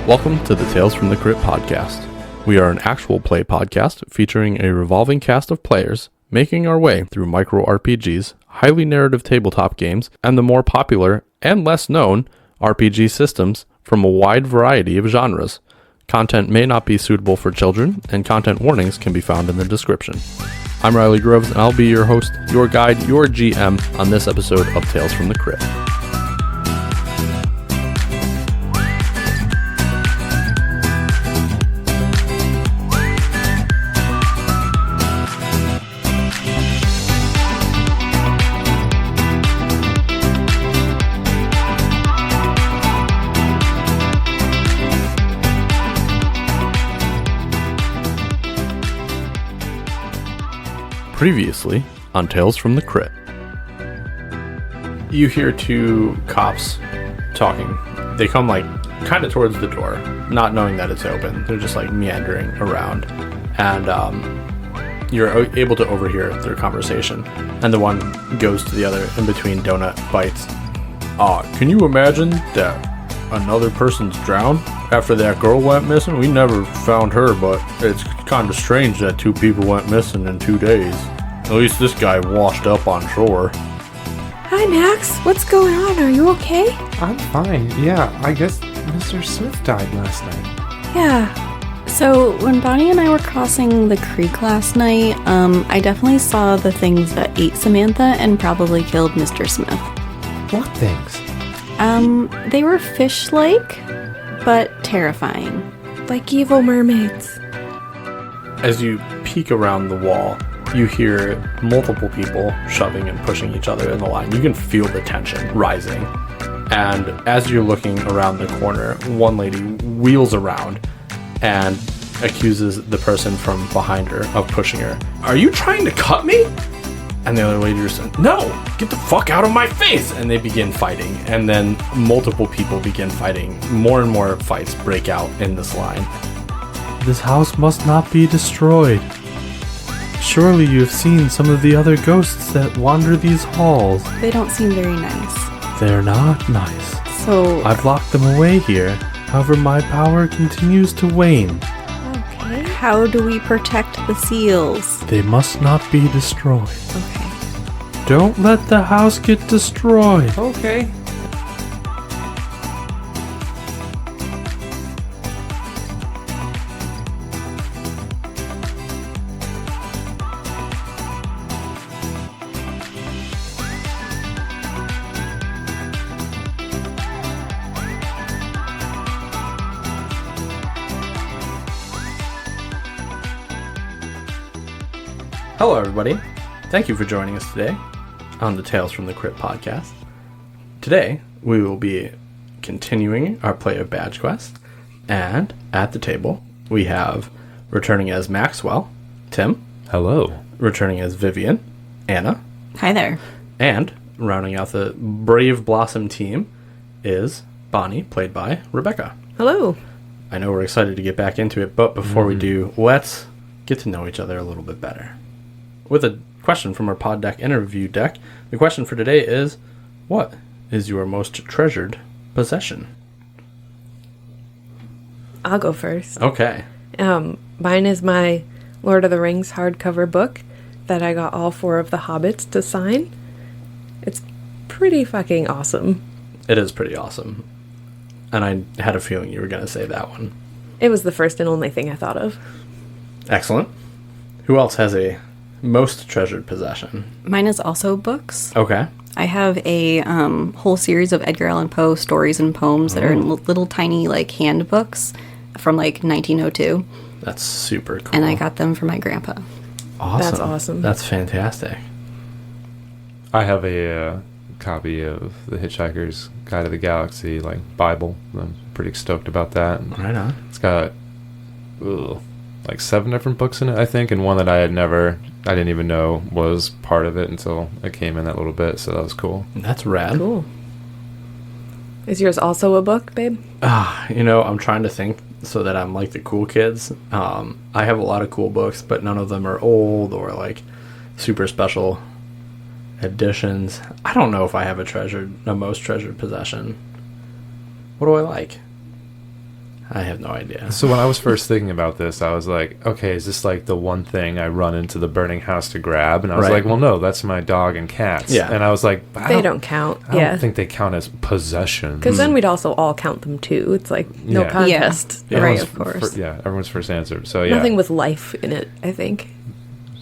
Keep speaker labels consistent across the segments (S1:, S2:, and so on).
S1: Welcome to the Tales from the Crypt podcast. We are an actual play podcast featuring a revolving cast of players making our way through micro RPGs, highly narrative tabletop games, and the more popular and less known RPG systems from a wide variety of genres. Content may not be suitable for children, and content warnings can be found in the description. I'm Riley Groves, and I'll be your host, your guide, your GM on this episode of Tales from the Crypt. Previously on Tales from the Crypt. You hear two cops talking. They come kind of towards the door, not knowing that it's open. They're just meandering around, and you're able to overhear their conversation. And the one goes to the other in between donut bites. Can you imagine that another person's drowned after that girl went missing? We never found her, but it's kind of strange that two people went missing in 2 days. At least this guy washed up on shore.
S2: Hi, Max. What's going on? Are you okay?
S3: I'm fine. Yeah, I guess Mr. Smith died last night.
S2: Yeah. So, when Bonnie and I were crossing the creek last night, I definitely saw the things that ate Samantha and probably killed Mr. Smith.
S3: What things?
S2: They were fish-like, but terrifying. Like evil mermaids.
S1: As you peek around the wall, you hear multiple people shoving and pushing each other in the line. You can feel the tension rising. And as you're looking around the corner, one lady wheels around and accuses the person from behind her of pushing her. Are you trying to cut me? And the other lady just said, no, get the fuck out of my face. And they begin fighting. And then multiple people begin fighting. More and more fights break out in this line.
S4: This house must not be destroyed. Surely you have seen some of the other ghosts that wander these halls.
S2: They don't seem very nice.
S4: They're not nice.
S2: So...
S4: I've locked them away here. However, my power continues to wane.
S2: Okay. How do we protect the seals?
S4: They must not be destroyed.
S2: Okay.
S4: Don't let the house get destroyed.
S3: Okay.
S1: Hello, everybody. Thank you for joining us today on the Tales from the Crypt podcast. Today, we will be continuing our play of Badgequest, and at the table, we have returning as Maxwell, Tim.
S4: Hello.
S1: Returning as Vivian, Anna.
S2: Hi there.
S1: And rounding out the Brave Blossom team is Bonnie, played by Rebecca.
S2: Hello.
S1: I know we're excited to get back into it, but before we do, let's get to know each other a little bit better. With a question from our pod deck interview deck, the question for today is, what is your most treasured possession?
S5: I'll go first.
S1: Okay.
S5: Mine is my Lord of the Rings hardcover book that I got all 4 of the hobbits to sign. It's pretty fucking awesome.
S1: It is pretty awesome. And I had a feeling you were going to say that one.
S5: It was the first and only thing I thought of.
S1: Excellent. Who else has a most treasured possession?
S2: Mine is also books.
S1: Okay.
S2: I have a whole series of Edgar Allan Poe stories and poems that are in little tiny handbooks from 1902.
S1: That's super cool.
S2: And I got them for my grandpa.
S1: Awesome.
S5: That's awesome.
S1: That's fantastic.
S3: I have a copy of The Hitchhiker's Guide to the Galaxy, Bible. I'm pretty stoked about that.
S1: Right on.
S3: It's got 7 different books in it, I think, and one that I didn't even know was part of it until I came in that little bit, so that was cool.
S1: That's rad.
S5: Cool. Is yours also a book, babe?
S1: I'm trying to think so that I'm like the cool kids. I have a lot of cool books, but none of them are old or super special editions. I don't know if I have a most treasured possession. What do I like? I have no idea.
S3: So when I was first thinking about this, I was like, okay, is this like the one thing I run into the burning house to grab? And I was like, well, no, that's my dog and cats.
S1: Yeah.
S3: And I was like,
S5: They don't count.
S3: I don't think they count as possessions.
S5: Because then we'd also all count them too. It's like no
S3: Yeah.
S5: contest.
S1: Yeah.
S2: Right,
S3: Everyone's
S2: of course.
S3: everyone's first answer. So yeah.
S5: Nothing with life in it, I think.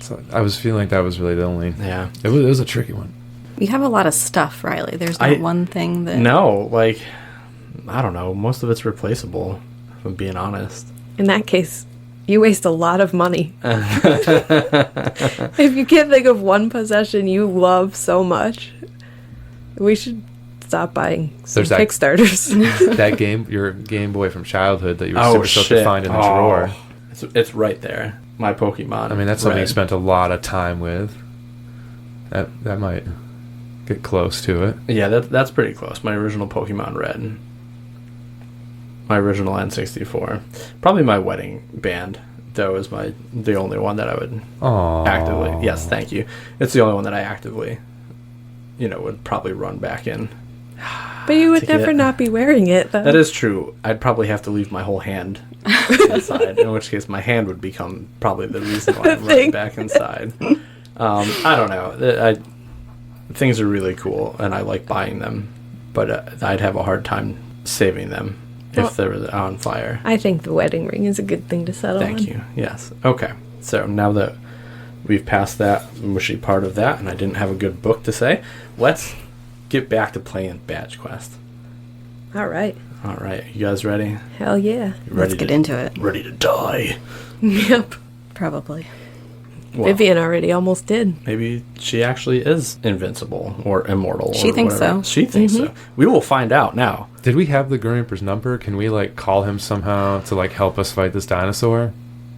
S3: So I was feeling like that was really the only.
S1: Yeah.
S3: It was a tricky one.
S2: You have a lot of stuff, Riley. There's not one thing that...
S1: No, like, I don't know. Most of it's replaceable, if I'm being honest.
S5: In that case, you waste a lot of money. If you can't think of one possession you love so much, we should stop buying some
S3: There's that-
S5: Kickstarters.
S3: That your Game Boy from childhood that you were
S1: Oh,
S3: super stoked to
S1: shit.
S3: find in the
S1: Oh.
S3: drawer.
S1: It's right there. My Pokemon.
S3: I mean, that's something you
S1: Red.
S3: spent a lot of time with. That might get close to it.
S1: Yeah, that's pretty close. My original Pokemon Red. My original N64. Probably my wedding band, though, is the only one that I would
S3: Oh,
S1: actively... Yes, thank you. It's the only one that I actively, would probably run back in.
S5: But you would
S1: To get-
S5: never not be wearing it, though.
S1: That is true. I'd probably have to leave my whole hand inside, in which case my hand would become probably the reason why I'm running
S5: thing.
S1: back inside. I don't know. Things are really cool, and I like buying them, but I'd have a hard time saving them if they were on fire.
S5: I think the wedding ring is a good thing to settle on.
S1: Thank you. Yes. Okay. So now that we've passed that mushy part of that, and I didn't have a good book to say, let's get back to playing Badgequest.
S5: All right.
S1: All right. You guys ready?
S5: Hell yeah.
S1: You
S2: Let's
S1: ready
S2: get
S1: to-
S2: into it.
S1: Ready to die?
S5: Yep.
S2: Probably.
S1: Well,
S5: Vivian already almost did.
S1: maybe she actually is invincible or immortal.
S2: She
S1: or
S2: thinks
S1: whatever.
S2: so.
S1: She thinks so. We will find out now.
S3: Did we have the Grim Reaper's number? Can we like call him somehow to like help us fight this dinosaur?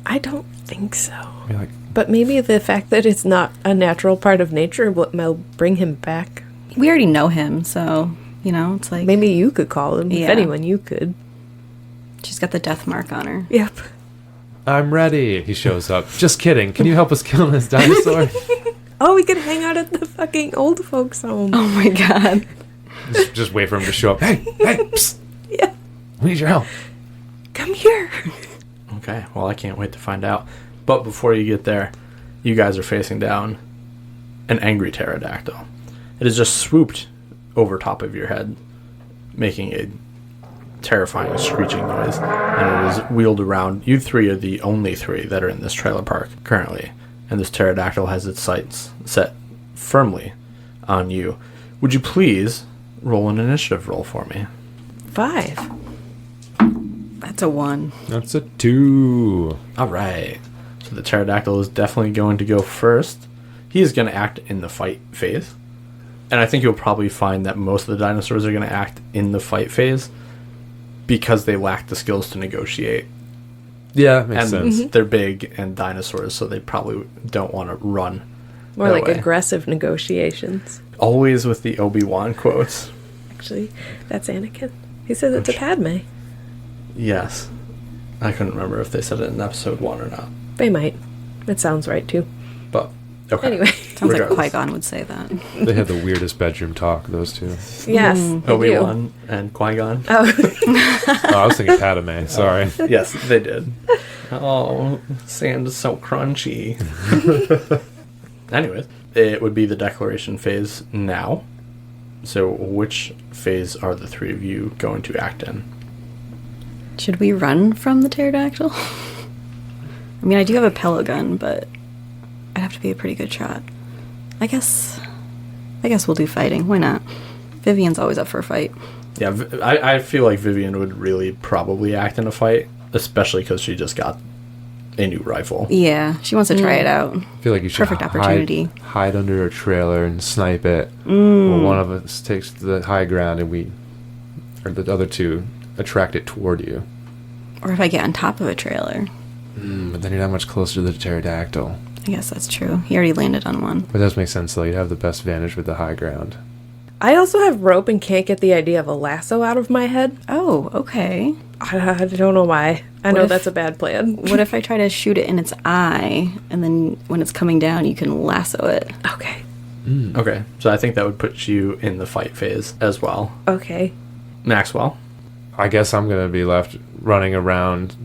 S5: I don't think so.
S3: Be like,
S5: But maybe the fact that it's not a natural part of nature will bring him back.
S2: We already know him, so, it's like...
S5: Maybe you could call him. If
S2: Yeah.
S5: anyone, you could.
S2: She's got the death mark on her.
S5: Yep.
S3: I'm ready. He shows up. Just kidding. Can you help us kill this dinosaur?
S5: Oh, we could hang out at the fucking old folks' home.
S2: Oh my god.
S3: just wait for him to show up. Hey, psst.
S5: Yeah.
S3: We need your help.
S5: Come here.
S1: Okay. Well, I can't wait to find out. But before you get there, you guys are facing down an angry pterodactyl. It has just swooped over top of your head, making a terrifying screeching noise, and it is wheeled around. You three are the only three that are in this trailer park currently, and this pterodactyl has its sights set firmly on you. Would you please roll an initiative roll for me?
S5: 5.
S2: That's a 1.
S3: That's a 2.
S1: All right. So the pterodactyl is definitely going to go first. He is going to act in the fight phase. And I think you'll probably find that most of the dinosaurs are going to act in the fight phase because they lack the skills to negotiate.
S3: Yeah, makes
S1: And
S3: sense.
S1: they're big and dinosaurs, so they probably don't want to run.
S5: More
S1: that
S5: like
S1: way.
S5: aggressive negotiations.
S1: Always with the Obi-Wan quotes.
S5: Actually, that's Anakin. He says it to Padme.
S1: Yes. I couldn't remember if they said it in episode 1 or not.
S5: They might. It sounds right, too.
S1: But, okay.
S5: Anyway.
S2: Sounds like
S1: Regardless.
S2: Qui-Gon would say that.
S3: They had the weirdest bedroom talk, those two.
S5: Yes. they do.
S1: Obi-Wan and Qui-Gon.
S5: Oh,
S3: Oh, I was thinking Padme. Sorry.
S1: Yes, they did. Oh, sand is so crunchy. Anyways, it would be the declaration phase now. So which phase are the three of you going to act in?
S2: Should we run from the pterodactyl? I mean, I do have a pellet gun, but I'd have to be a pretty good shot. I guess we'll do fighting. Why not? Vivian's always up for a fight.
S1: Yeah, I feel like Vivian would really probably act in a fight, especially because she just got a new rifle.
S2: Yeah, she wants to try it out.
S3: I feel like you should
S2: Perfect opportunity.
S3: hide under a trailer and snipe it. Well, one of us takes the high ground and or the other two attract it toward you.
S2: Or if I get on top of a trailer.
S3: But then you're not much closer to the pterodactyl.
S2: I guess that's true. He already landed on one.
S3: But it does make sense, though. You'd have the best vantage with the high ground.
S5: I also have rope and can't get the idea of a lasso out of my head.
S2: Oh, okay.
S5: I don't know why. I know
S2: if-
S5: that's a bad plan.
S2: What if I try to shoot it in its eye, and then when it's coming down, you can lasso it?
S5: Okay.
S1: Okay, so I think that would put you in the fight phase as well.
S5: Okay.
S1: Maxwell?
S3: I guess I'm going to be left running around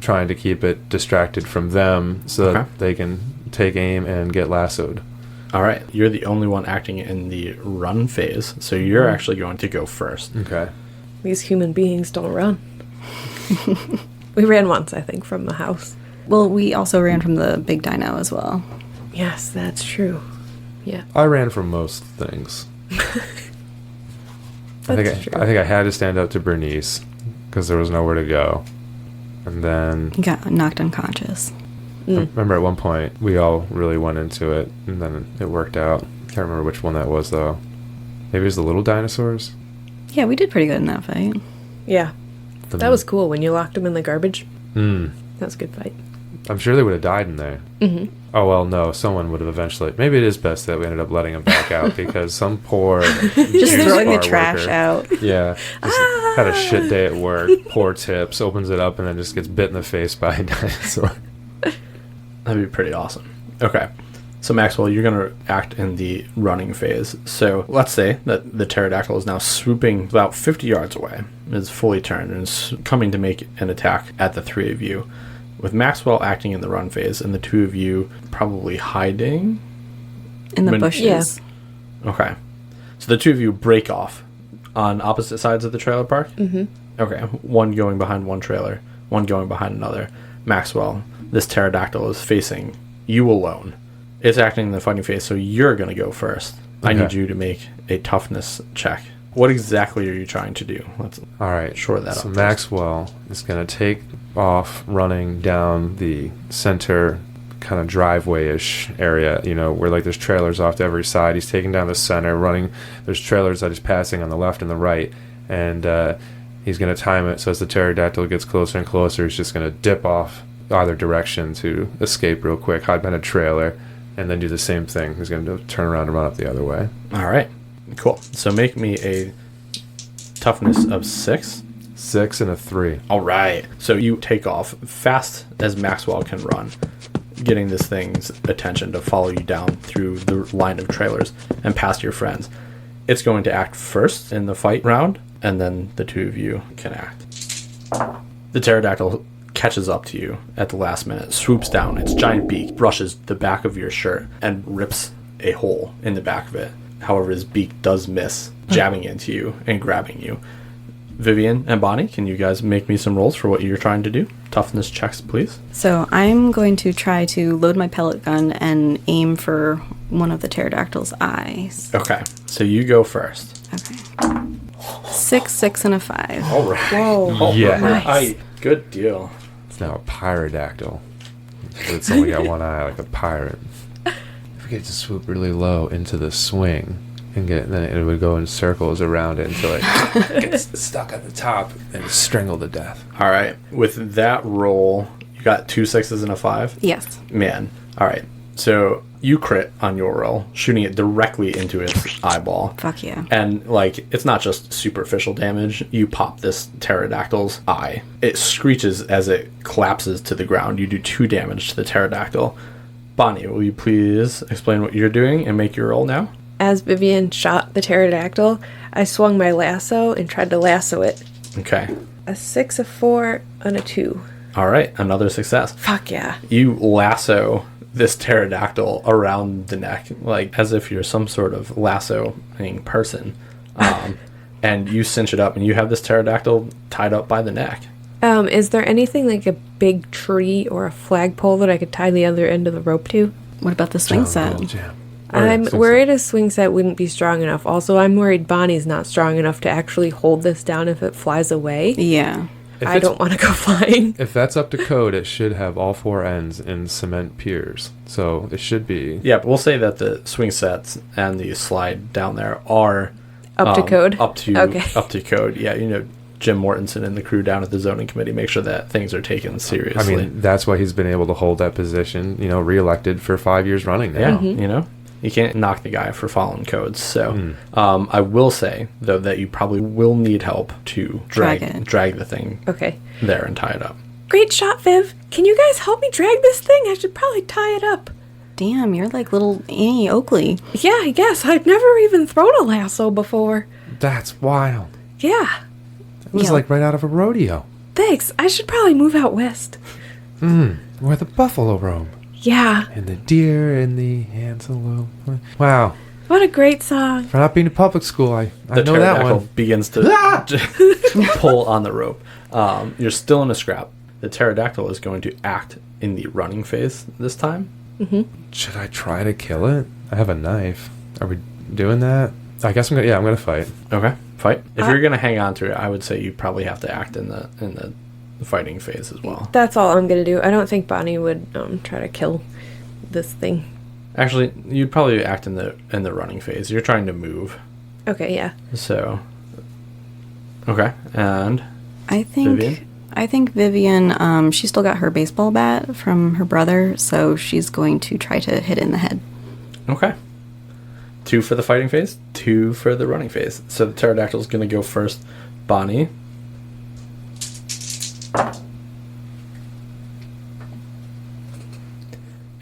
S3: trying to keep it distracted from them so that they can take aim and get lassoed.
S1: All right. You're the only one acting in the run phase, so you're actually going to go first.
S3: Okay.
S5: These human beings don't run. We ran once, I think, from the house.
S2: Well, we also ran from the big dino as well.
S5: Yes, that's true. Yeah.
S3: I ran from most things. I think I had to stand up to Bernice because there was nowhere to go. And then...
S2: You got knocked unconscious.
S3: I remember at one point we all really went into it, and then it worked out. Can't remember which one that was, though. Maybe it was the little dinosaurs?
S2: Yeah, we did pretty good in that fight.
S5: Yeah. That was cool when you locked them in the garbage. That was a good fight.
S3: I'm sure they would have died in there.
S5: Mm-hmm.
S3: Oh, well, no. Someone would have eventually... Maybe it is best that we ended up letting them back out because some poor...
S2: Just throwing the
S3: bar
S2: trash
S3: worker,
S2: out.
S3: Yeah. Just had a shit day at work. Poor tips. Opens it up and then just gets bit in the face by a dinosaur.
S1: That'd be pretty awesome. Okay. So, Maxwell, you're going to act in the running phase. So, let's say that the pterodactyl is now swooping about 50 yards away, is fully turned, and is coming to make an attack at the three of you. With Maxwell acting in the run phase, and the two of you probably hiding?
S2: In the bushes.
S1: Yeah. Okay. So, the two of you break off on opposite sides of the trailer park?
S5: Mm-hmm.
S1: Okay. One going behind one trailer, one going behind another. Maxwell, this pterodactyl is facing you alone. It's acting in the fighting phase, so you're going to go first. I need you to make a toughness check. What exactly are you trying to do? Let's
S3: all right.
S1: shore that up.
S3: So Maxwell is going to take off running down the center kind of driveway-ish area, you know, where like there's trailers off to every side. He's taking down the center, running. There's trailers that he's passing on the left and the right, and he's going to time it so as the pterodactyl gets closer and closer, he's just going to dip off either direction to escape real quick, hide behind a trailer, and then do the same thing. He's going to turn around and run up the other way.
S1: All right. Cool. So make me a toughness of 6.
S3: 6 and a 3.
S1: All right. So you take off fast as Maxwell can run, getting this thing's attention to follow you down through the line of trailers and past your friends. It's going to act first in the fight round, and then the two of you can act. The pterodactyl catches up to you at the last minute, swoops down, its giant beak brushes the back of your shirt and rips a hole in the back of it. However, his beak does miss, jabbing into you and grabbing you. Vivian and Bonnie, can you guys make me some rolls for what you're trying to do? Toughness checks, please.
S2: So I'm going to try to load my pellet gun and aim for one of the pterodactyl's eyes.
S1: Okay, so you go first.
S2: Okay. 6, 6, and a 5.
S1: All right.
S5: Whoa.
S1: All
S3: Yeah.
S1: right. Good deal.
S3: It's now a pyrodactyl. It's only got one eye like a pirate. If we get to swoop really low into the swing and then it would go in circles around it until it gets stuck at the top and strangled to death.
S1: All right. With that roll, you got 2 6s and a 5?
S2: Yes.
S1: Man. All right. So you crit on your roll, shooting it directly into its eyeball.
S2: Fuck yeah.
S1: And, like, it's not just superficial damage. You pop this pterodactyl's eye. It screeches as it collapses to the ground. You do 2 damage to the pterodactyl. Bonnie, will you please explain what you're doing and make your roll now?
S5: As Vivian shot the pterodactyl, I swung my lasso and tried to lasso it.
S1: Okay.
S5: A 6, a 4, and a 2.
S1: All right. Another success.
S5: Fuck yeah.
S1: You lasso this pterodactyl around the neck, like as if you're some sort of lassoing person. And you cinch it up, and you have this pterodactyl tied up by the neck.
S5: Is there anything like a big tree or a flagpole that I could tie the other end of the rope to?
S2: What about the swing set?
S3: Jam.
S5: I'm worried a swing set wouldn't be strong enough. Also, I'm worried Bonnie's not strong enough to actually hold this down if it flies away.
S2: Yeah.
S5: I don't want to go flying.
S3: If that's up to code, it should have all 4 ends in cement piers. So it should be...
S1: Yeah, but we'll say that the swing sets and the slide down there are...
S5: Up to code?
S1: Up to code, yeah. You know, Jim Mortensen and the crew down at the zoning committee make sure that things are taken seriously.
S3: I mean, that's why he's been able to hold that position, you know, reelected for 5 years running now.
S1: Yeah, you know? You can't knock the guy for following codes. So I will say, though, that you probably will need help to drag the thing there and tie it up.
S5: Great shot, Viv. Can you guys help me drag this thing? I should probably tie it up.
S2: Damn, you're like little Annie Oakley.
S5: Yeah, I guess. I've never even thrown a lasso before.
S3: That's wild.
S5: Yeah.
S3: It was like right out of a rodeo.
S5: Thanks. I should probably move out west.
S3: Where the buffalo roam.
S5: Yeah.
S3: And the deer and the antelope. Wow.
S5: What a great song.
S3: For not being in public school, I
S1: The
S3: know that
S1: pterodactyl
S3: one.
S1: begins to pull on the rope. You're still in a scrap. The pterodactyl is going to act in the running phase this time.
S3: Should I try to kill it? I have a knife. Are we doing that? I guess I'm gonna fight.
S1: Okay, fight. If you're gonna hang on to it, I would say you probably have to act in the fighting phase as well.
S5: That's all I'm going to do. I don't think Bonnie would try to kill this thing.
S1: Actually, you'd probably act in the running phase. You're trying to move.
S5: Okay, yeah.
S1: So, okay, and
S2: I think Vivian, she still got her baseball bat from her brother, so she's going to try to hit it in the head.
S1: okay. 2 for the fighting phase, 2 for the running phase. So the pterodactyl is going to go first. Bonnie.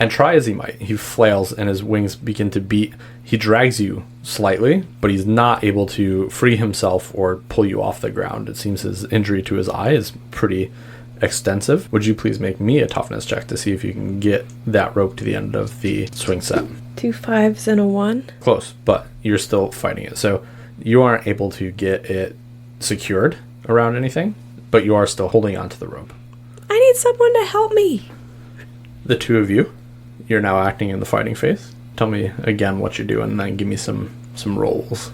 S1: And try as he might, he flails and his wings begin to beat. He drags you slightly, but he's not able to free himself or pull you off the ground. It seems his injury to his eye is pretty extensive. Would you please make me a toughness check to see if you can get that rope to the end of the swing set?
S5: 2 5s and a 1.
S1: Close, but you're still fighting it. So you aren't able to get it secured around anything, but you are still holding onto the rope.
S5: I need someone to help me.
S1: The 2 of you, you're now acting in the fighting phase. Tell me again what you're doing and then give me some rolls.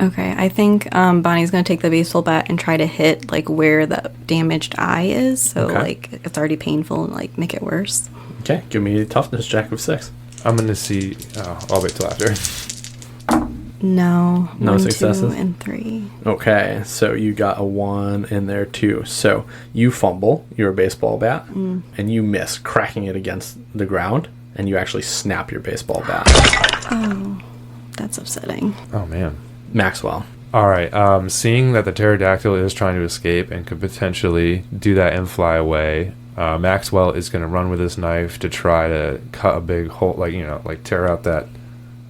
S2: Okay, I think Bonnie's going to take the baseball bat and try to hit, like, where the damaged eye is. So,
S1: Okay.
S2: like, it's already painful and, like, make it worse.
S1: Okay, give me a toughness check of 6.
S3: I'm gonna see. I'll wait till after.
S2: No.
S1: No
S2: 1,
S1: successes?
S2: 2, and 3.
S1: Okay, so you got a 1 in there too. So you fumble your baseball bat and you miss, cracking it against the ground, and you actually snap your baseball bat.
S2: Oh, that's upsetting.
S3: Oh man.
S1: Maxwell.
S3: All right. Seeing that the pterodactyl is trying to escape and could potentially do that and fly away, Maxwell is going to run with his knife to try to cut a big hole, like tear out that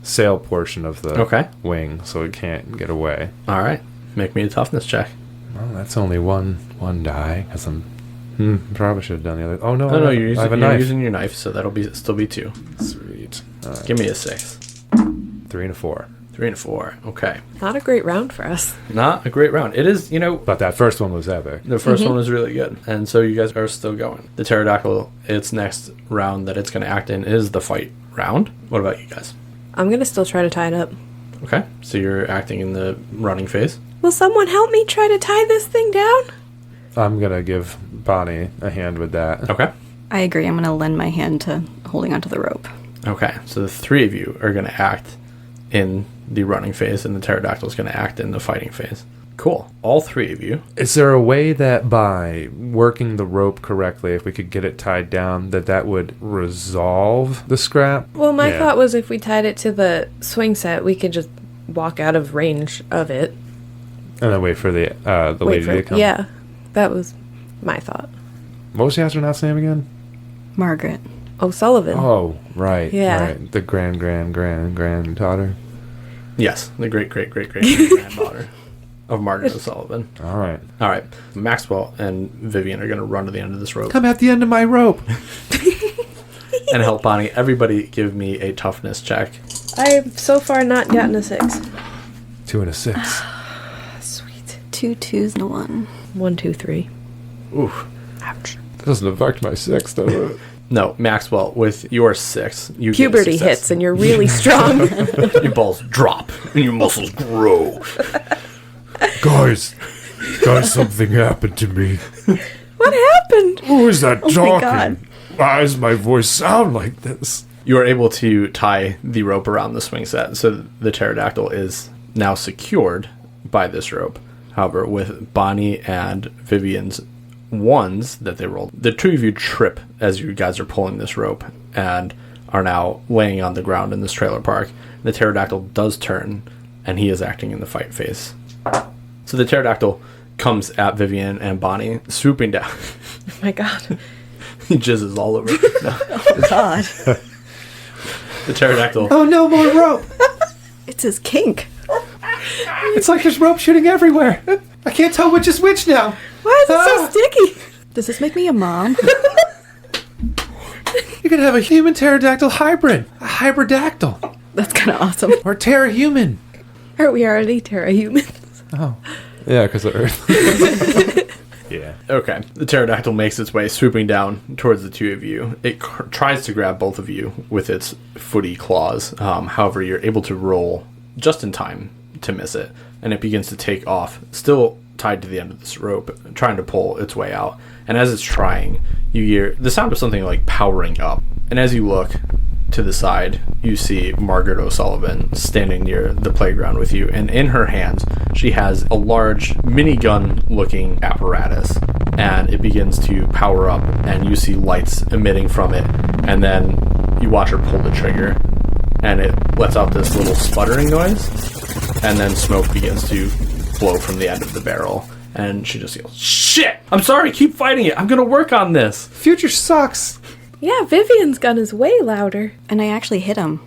S3: sail portion of the wing so it can't get away.
S1: All right, make me a toughness check.
S3: Well, that's only one die because I'm probably should have done the other. Oh no!
S1: No,
S3: I have a knife.
S1: using your knife, so that'll still be 2.
S3: Sweet. All right.
S1: Give me a 6.
S3: 3 and a 4.
S1: 3 and a 4. Okay,
S5: Not a great round for us.
S1: not a great round. It is,
S3: But that first one was epic.
S1: the first one was really good, and so you guys are still going. The pterodactyl, its next round that it's going to act in is the fight round. What about you guys?
S5: I'm going to still try to tie it up.
S1: Okay, so you're acting in the running phase.
S5: Will someone help me try to tie this thing down?
S3: I'm gonna give Bonnie a hand with that.
S1: Okay.
S2: I agree. I'm going to lend my hand to holding onto the rope.
S1: Okay, so the 3 of you are going to act in the running phase, and the pterodactyl is going to act in the fighting phase. Cool. All 3 of you.
S3: Is there a way that by working the rope correctly, if we could get it tied down, that would resolve the scrap?
S5: Well, my thought was if we tied it to the swing set, we could just walk out of range of it.
S3: And then wait for the lady to come.
S5: Yeah, that was my thought.
S3: What was the astronaut's name again?
S2: Margaret.
S5: O'Sullivan.
S3: Oh, right.
S5: Yeah.
S3: Right. The granddaughter.
S1: Yes, the great-great-great-great-granddaughter of Margaret O'Sullivan.
S3: All right.
S1: All right, Maxwell and Vivian are going to run to the end of this rope
S3: Come at the end of my rope.
S1: and help Bonnie. Everybody give me a toughness check.
S5: I've so far not gotten a 6.
S3: 2 and a 6.
S5: Sweet.
S2: 2 2s and a 1.
S5: 1, 2, 3.
S1: Oof.
S5: Ouch.
S3: Doesn't affect my 6, does it?
S1: No, Maxwell, with your 6, you get a
S5: Puberty
S1: success.
S5: hits and you're really strong.
S1: Your balls drop and your muscles grow.
S3: Guys, something happened to me.
S5: What happened?
S3: Who is that
S2: my
S3: talking?
S2: God.
S3: Why does my voice sound like this?
S1: You are able to tie the rope around the swing set, so the pterodactyl is now secured by this rope. However, with Bonnie and Vivian's 1s that they rolled, the 2 of you trip as you guys are pulling this rope and are now laying on the ground in this trailer park. The pterodactyl does turn, and he is acting in the fight phase. So the pterodactyl comes at Vivian and Bonnie, swooping down.
S5: Oh my god.
S1: He jizzes all over. No.
S2: Oh, God.
S1: The pterodactyl.
S3: Oh, no more rope.
S2: It's his kink.
S3: It's like there's rope shooting everywhere. I can't tell which is which now.
S5: Why is it so sticky?
S2: Does this make me a mom?
S3: You could have a human pterodactyl hybrid. A hybridactyl.
S2: That's kind of awesome.
S3: Or terrahuman.
S5: Aren't we already Terra humans?
S3: Oh. Yeah, because of Earth. Yeah.
S1: Okay. The pterodactyl makes its way swooping down towards the two of you. It tries to grab both of you with its footy claws. However, you're able to roll just in time to miss it. And it begins to take off, still tied to the end of this rope, trying to pull its way out. And as it's trying, you hear the sound of something like powering up. And as you look to the side, you see Margaret O'Sullivan standing near the playground with you. And in her hands, she has a large minigun-looking apparatus. And it begins to power up, and you see lights emitting from it. And then you watch her pull the trigger, and it lets out this little sputtering noise. And then smoke begins to blow from the end of the barrel. And she just yells, "Shit! I'm sorry, keep fighting it. I'm gonna work on this."
S3: Future sucks.
S5: Yeah, Vivian's gun is way louder.
S2: And I actually hit him.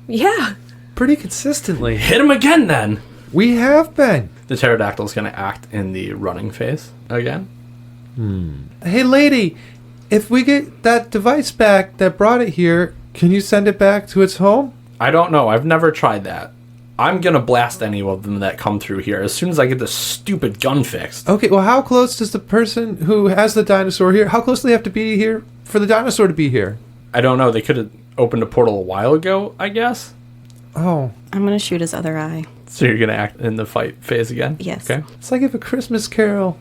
S5: Yeah.
S3: Pretty consistently.
S1: Hit him again, then!
S3: We have been.
S1: The pterodactyl's gonna act in the running phase again.
S3: Hey, lady, if we get that device back that brought it here, can you send it back to its home?
S1: I don't know. I've never tried that. I'm gonna blast any of them that come through here as soon as I get this stupid gun fixed.
S3: Okay, well, how close does the person who has the dinosaur here, how close do they have to be here for the dinosaur to be here?
S1: I don't know. They could have opened a portal a while ago, I guess.
S3: Oh.
S2: I'm going to shoot his other eye.
S1: So you're gonna act in the fight phase again?
S2: Yes.
S1: Okay.
S3: It's like if A Christmas Carol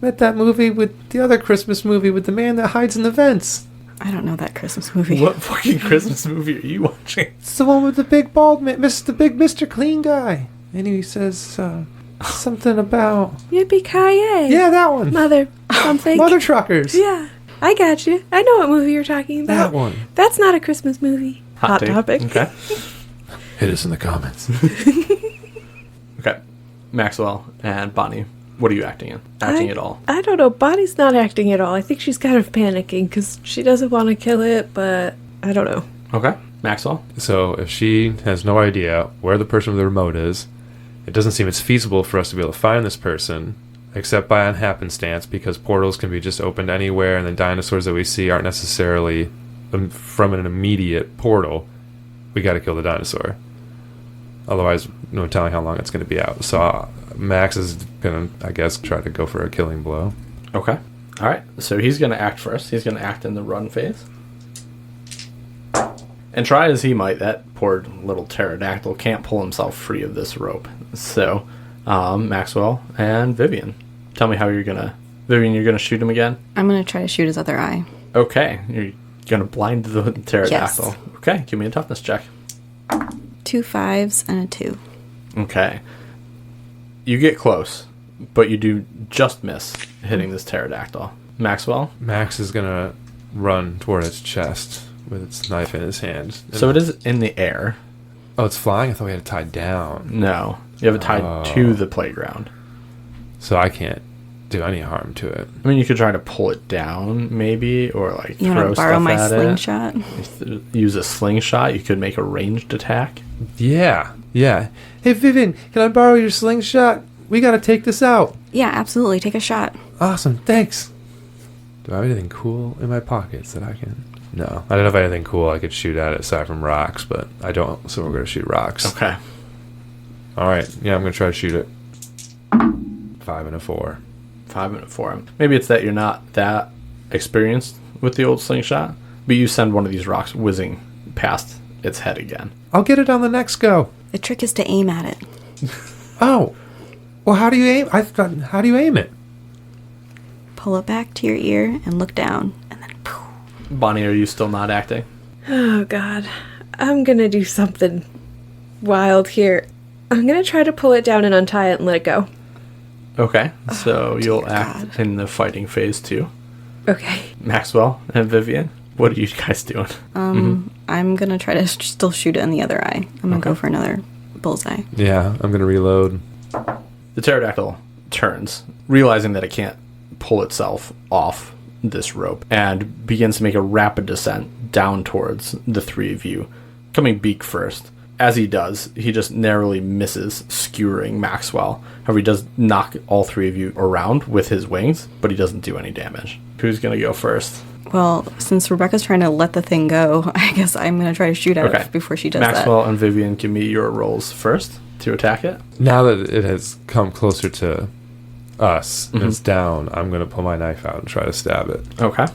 S3: met that movie with the other Christmas movie with the man that hides in the vents.
S2: I don't know that Christmas movie.
S1: What fucking Christmas movie are you watching?
S3: It's the one with the big bald man, the big Mr. Clean guy. And he says something about...
S5: Yippee-ki-yay.
S3: Yeah, that one.
S5: Mother something.
S3: Mother truckers.
S5: Yeah. I got you. I know what movie you're talking about.
S3: That one.
S5: That's not a Christmas movie. Hot
S1: take.
S5: topic.
S1: Okay.
S3: Hit us in the comments.
S1: Okay. Maxwell and Bonnie, what are you acting in? Acting at all?
S5: I don't know. Bonnie's not acting at all. I think she's kind of panicking because she doesn't want to kill it, but I don't know.
S1: Okay. Maxwell?
S3: So if she has no idea where the person with the remote is, it doesn't seem it's feasible for us to be able to find this person, except by on happenstance, because portals can be just opened anywhere, and the dinosaurs that we see aren't necessarily from an immediate portal. We got to kill the dinosaur. Otherwise, no telling how long it's going to be out. So Max is going to, I guess, try to go for a killing blow.
S1: Okay. All right. So he's going to act first. He's going to act in the run phase. And try as he might, that poor little pterodactyl can't pull himself free of this rope. So, Maxwell and Vivian, tell me how you're going to... Vivian, you're going to shoot him again?
S2: I'm going to try to shoot his other eye.
S1: Okay. You're going to blind the pterodactyl.
S2: Yes.
S1: Okay. Give me a toughness check.
S2: 2 5s and a 2.
S1: Okay. You get close, but you do just miss hitting this pterodactyl. Maxwell?
S3: Max is going to run toward its chest with its knife in his hand.
S1: So it is in the air.
S3: Oh, it's flying? I thought we had it tied down.
S1: No. You have it tied to the playground.
S3: So I can't do any harm to it.
S1: I mean, you could try to pull it down, maybe, or like
S2: You
S1: throw
S2: want to borrow
S1: stuff
S2: my
S1: at
S2: slingshot?
S1: it. Use a slingshot. You could make a ranged attack.
S3: Yeah. Hey, Vivian, can I borrow your slingshot? We got to take this out.
S2: Yeah, absolutely. Take a shot.
S3: Awesome, thanks. Do I have anything cool in my pockets that I can... No, I don't have anything cool I could shoot at it aside from rocks, but I don't, so we're going to shoot rocks.
S1: Okay.
S3: Alright, yeah, I'm going to try to shoot it. 5 and a 4.
S1: 5 and a 4. Maybe it's that you're not that experienced with the old slingshot, but you send one of these rocks whizzing past its head again.
S3: I'll get it on the next go.
S2: The trick is to aim at it.
S3: Oh. Well, how do you aim? How do you aim it?
S2: Pull it back to your ear and look down, and then poof.
S1: Bonnie, are you still not acting?
S5: Oh, God. I'm going to do something wild here. I'm going to try to pull it down and untie it and let it go.
S1: Okay, so you'll
S2: dear
S1: act
S2: God.
S1: in the fighting phase too.
S5: Okay.
S1: Maxwell and Vivian, what are you guys doing?
S2: I'm going to try to still shoot it in the other eye. I'm going to go for another bullseye.
S3: Yeah, I'm going to reload.
S1: The pterodactyl turns, realizing that it can't pull itself off this rope, and begins to make a rapid descent down towards the three of you, coming beak first. as he does, he just narrowly misses skewering Maxwell. However, he does knock all three of you around with his wings, but he doesn't do any damage. Who's going to go first?
S2: Well, since Rebecca's trying to let the thing go, I guess I'm going to try to shoot at it before she does
S1: Maxwell and Vivian, give me your rolls first to attack it.
S3: Now that it has come closer to us and it's down, I'm going to pull my knife out and try to stab it.
S1: Okay.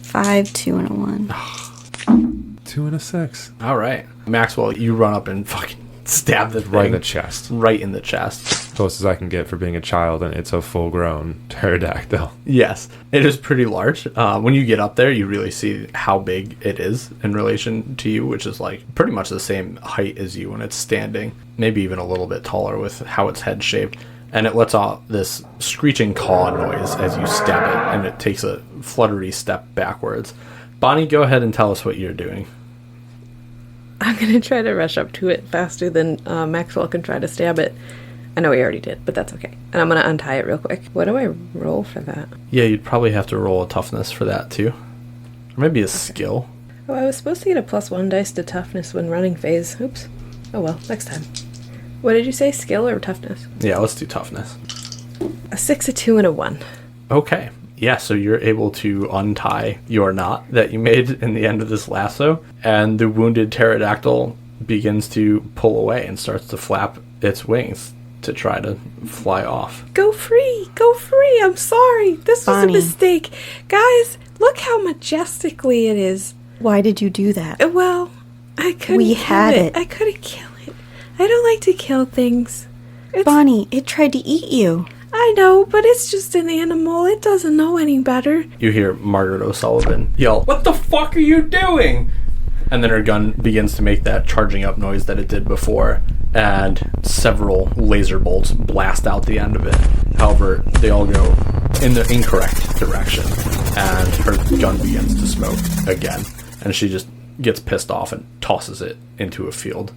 S2: 5, 2, and a 1.
S3: 2 and a 6.
S1: All right. Maxwell, you run up and fucking stab the thing.
S3: Right in the chest.
S1: Right in the chest.
S3: Close as I can get for being a child, and it's a full-grown pterodactyl.
S1: Yes. It is pretty large. When you get up there, you really see how big it is in relation to you, which is like pretty much the same height as you when it's standing. Maybe even a little bit taller with how its head's shaped. And it lets out this screeching caw noise as you stab it, and it takes a fluttery step backwards. Bonnie, go ahead and tell us what you're doing.
S5: I'm going to try to rush up to it faster than Maxwell can try to stab it. I know he already did, but that's okay. And I'm going to untie it real quick. What do I roll for that?
S1: Yeah, you'd probably have to roll a toughness for that, too. Or maybe a skill.
S5: Oh, I was supposed to get a +1 dice to toughness when running phase. Oops. Oh well, next time. What did you say, skill or toughness?
S1: Yeah, let's do toughness.
S5: A 6, a 2, and a 1.
S1: Okay. Yeah, so you're able to untie your knot that you made in the end of this lasso, and the wounded pterodactyl begins to pull away and starts to flap its wings to try to fly off.
S5: Go free! Go free! I'm sorry! This was
S2: Bonnie.
S5: a mistake. Guys, look how majestically it is.
S2: Why did you do that?
S5: Well, I couldn't
S2: We
S5: kill
S2: had it.
S5: I couldn't kill it. I don't like to kill things.
S2: Bonnie, it tried to eat you.
S5: I know, but it's just an animal. It doesn't know any better.
S1: You hear Margaret O'Sullivan yell, "What the fuck are you doing?" And then her gun begins to make that charging up noise that it did before, and several laser bolts blast out the end of it. However, they all go in the incorrect direction, and her gun begins to smoke again, and she just gets pissed off and tosses it into a field.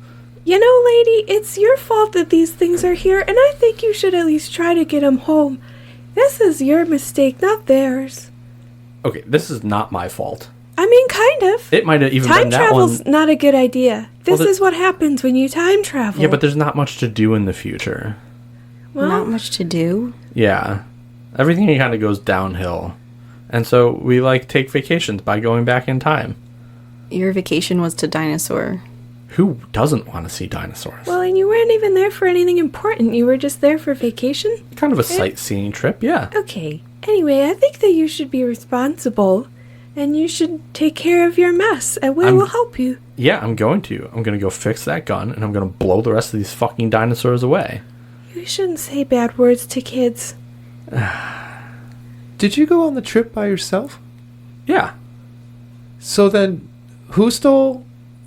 S5: You know, lady, it's your fault that these things are here, and I think you should at least try to get them home. This is your mistake, not theirs.
S1: Okay, this is not my fault.
S5: I mean, kind of.
S1: It might have even
S5: Time
S1: been that
S5: travel's
S1: one.
S5: not a good idea. This
S1: Well,
S5: is what happens when you time travel.
S1: Yeah, but there's not much to do in the future.
S5: well,
S2: Not much to do.
S1: Yeah. Everything kind of goes downhill. And so we take vacations by going back in time.
S2: Your vacation was to dinosaur.
S1: Who doesn't want to see dinosaurs?
S5: Well, and you weren't even there for anything important. You were just there for vacation?
S1: Kind of a sightseeing trip, yeah.
S5: Okay. Anyway, I think that you should be responsible, and you should take care of your mess, and we will help you.
S1: Yeah, I'm going to. I'm going to go fix that gun, and I'm going to blow the rest of these fucking dinosaurs away.
S5: You shouldn't say bad words to kids.
S3: Did you go on the trip by yourself?
S1: Yeah.
S3: So then, who stole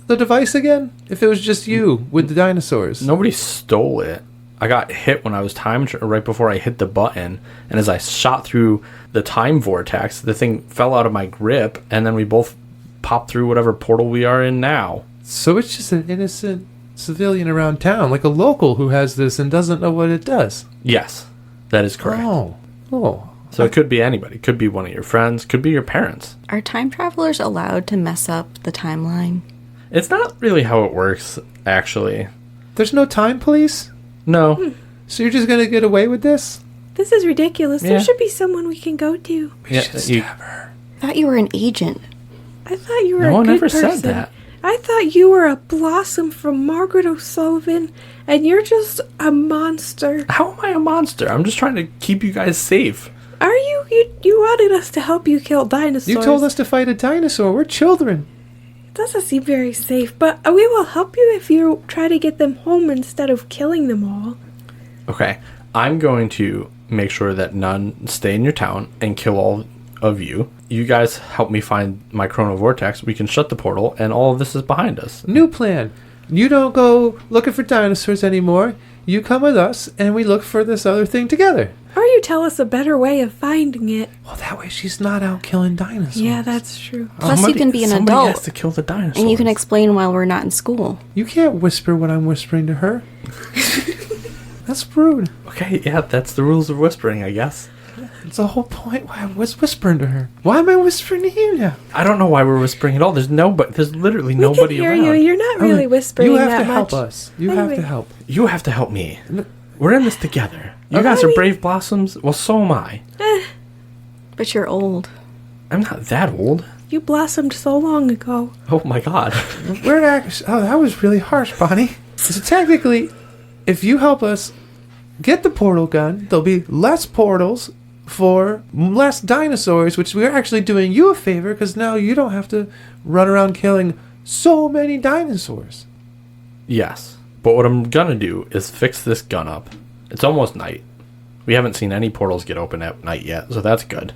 S3: the device again? If it was just you with the dinosaurs.
S1: Nobody stole it. I got hit when I was right before I hit the button, and as I shot through the time vortex, the thing fell out of my grip, and then we both popped through whatever portal we are in now.
S3: So it's just an innocent civilian around town, like a local who has this and doesn't know what it does.
S1: Yes, that is correct.
S3: Oh.
S1: So it could be anybody. It could be one of your friends. Could be your parents.
S2: Are time travelers allowed to mess up the timeline?
S1: It's not really how it works, actually.
S3: There's no time police?
S1: No.
S3: So you're just gonna get away with this?
S5: This is ridiculous.
S1: Yeah.
S5: There should be someone we can go to.
S3: We should stab her.
S2: I thought you were an agent.
S5: I thought you were
S1: No
S5: a
S1: one
S5: good
S1: ever
S5: person.
S1: said that.
S5: I thought you were a blossom from Margaret O'Sullivan, and you're just a monster.
S1: How am I a monster? I'm just trying to keep you guys safe.
S5: Are you? You wanted us to help you kill dinosaurs.
S3: You told us to fight a dinosaur. We're children.
S5: It doesn't seem very safe, but we will help you if you try to get them home instead of killing them all.
S1: Okay. I'm going to make sure that none stay in your town and kill all of you. You guys help me find my chronovortex. We can shut the portal, and all of this is behind us.
S3: New plan. You don't go looking for dinosaurs anymore. You come with us, and we look for this other thing together.
S5: Or you tell us a better way of finding it.
S3: Well, that way she's not out killing dinosaurs.
S5: Yeah, that's true.
S2: Plus, you can be an
S1: somebody
S2: adult.
S1: has to kill the dinosaurs.
S2: And you can explain while we're not in school.
S3: You can't whisper what I'm whispering to her. That's rude.
S1: Okay, yeah, that's the rules of whispering, I guess.
S3: It's the whole point why I was whispering to her. Why am I whispering to you now?
S1: I don't know why we're whispering at all. There's literally
S5: We
S1: nobody
S5: can hear
S1: around.
S5: you. You're not really whispering
S3: You have
S5: that
S3: to help
S5: much.
S3: us. You have to help.
S1: You have to help me. We're in this together. You guys are brave blossoms. Well, so am I.
S2: But you're old.
S1: I'm not that old.
S5: You blossomed so long ago.
S1: Oh my god.
S3: We're not. Oh, that was really harsh, Bonnie. So technically, if you help us get the portal gun, there'll be less portals for less dinosaurs, which we're actually doing you a favor because now you don't have to run around killing so many dinosaurs.
S1: Yes. But what I'm gonna do is fix this gun up. It's almost night. We haven't seen any portals get open at night yet, so that's good.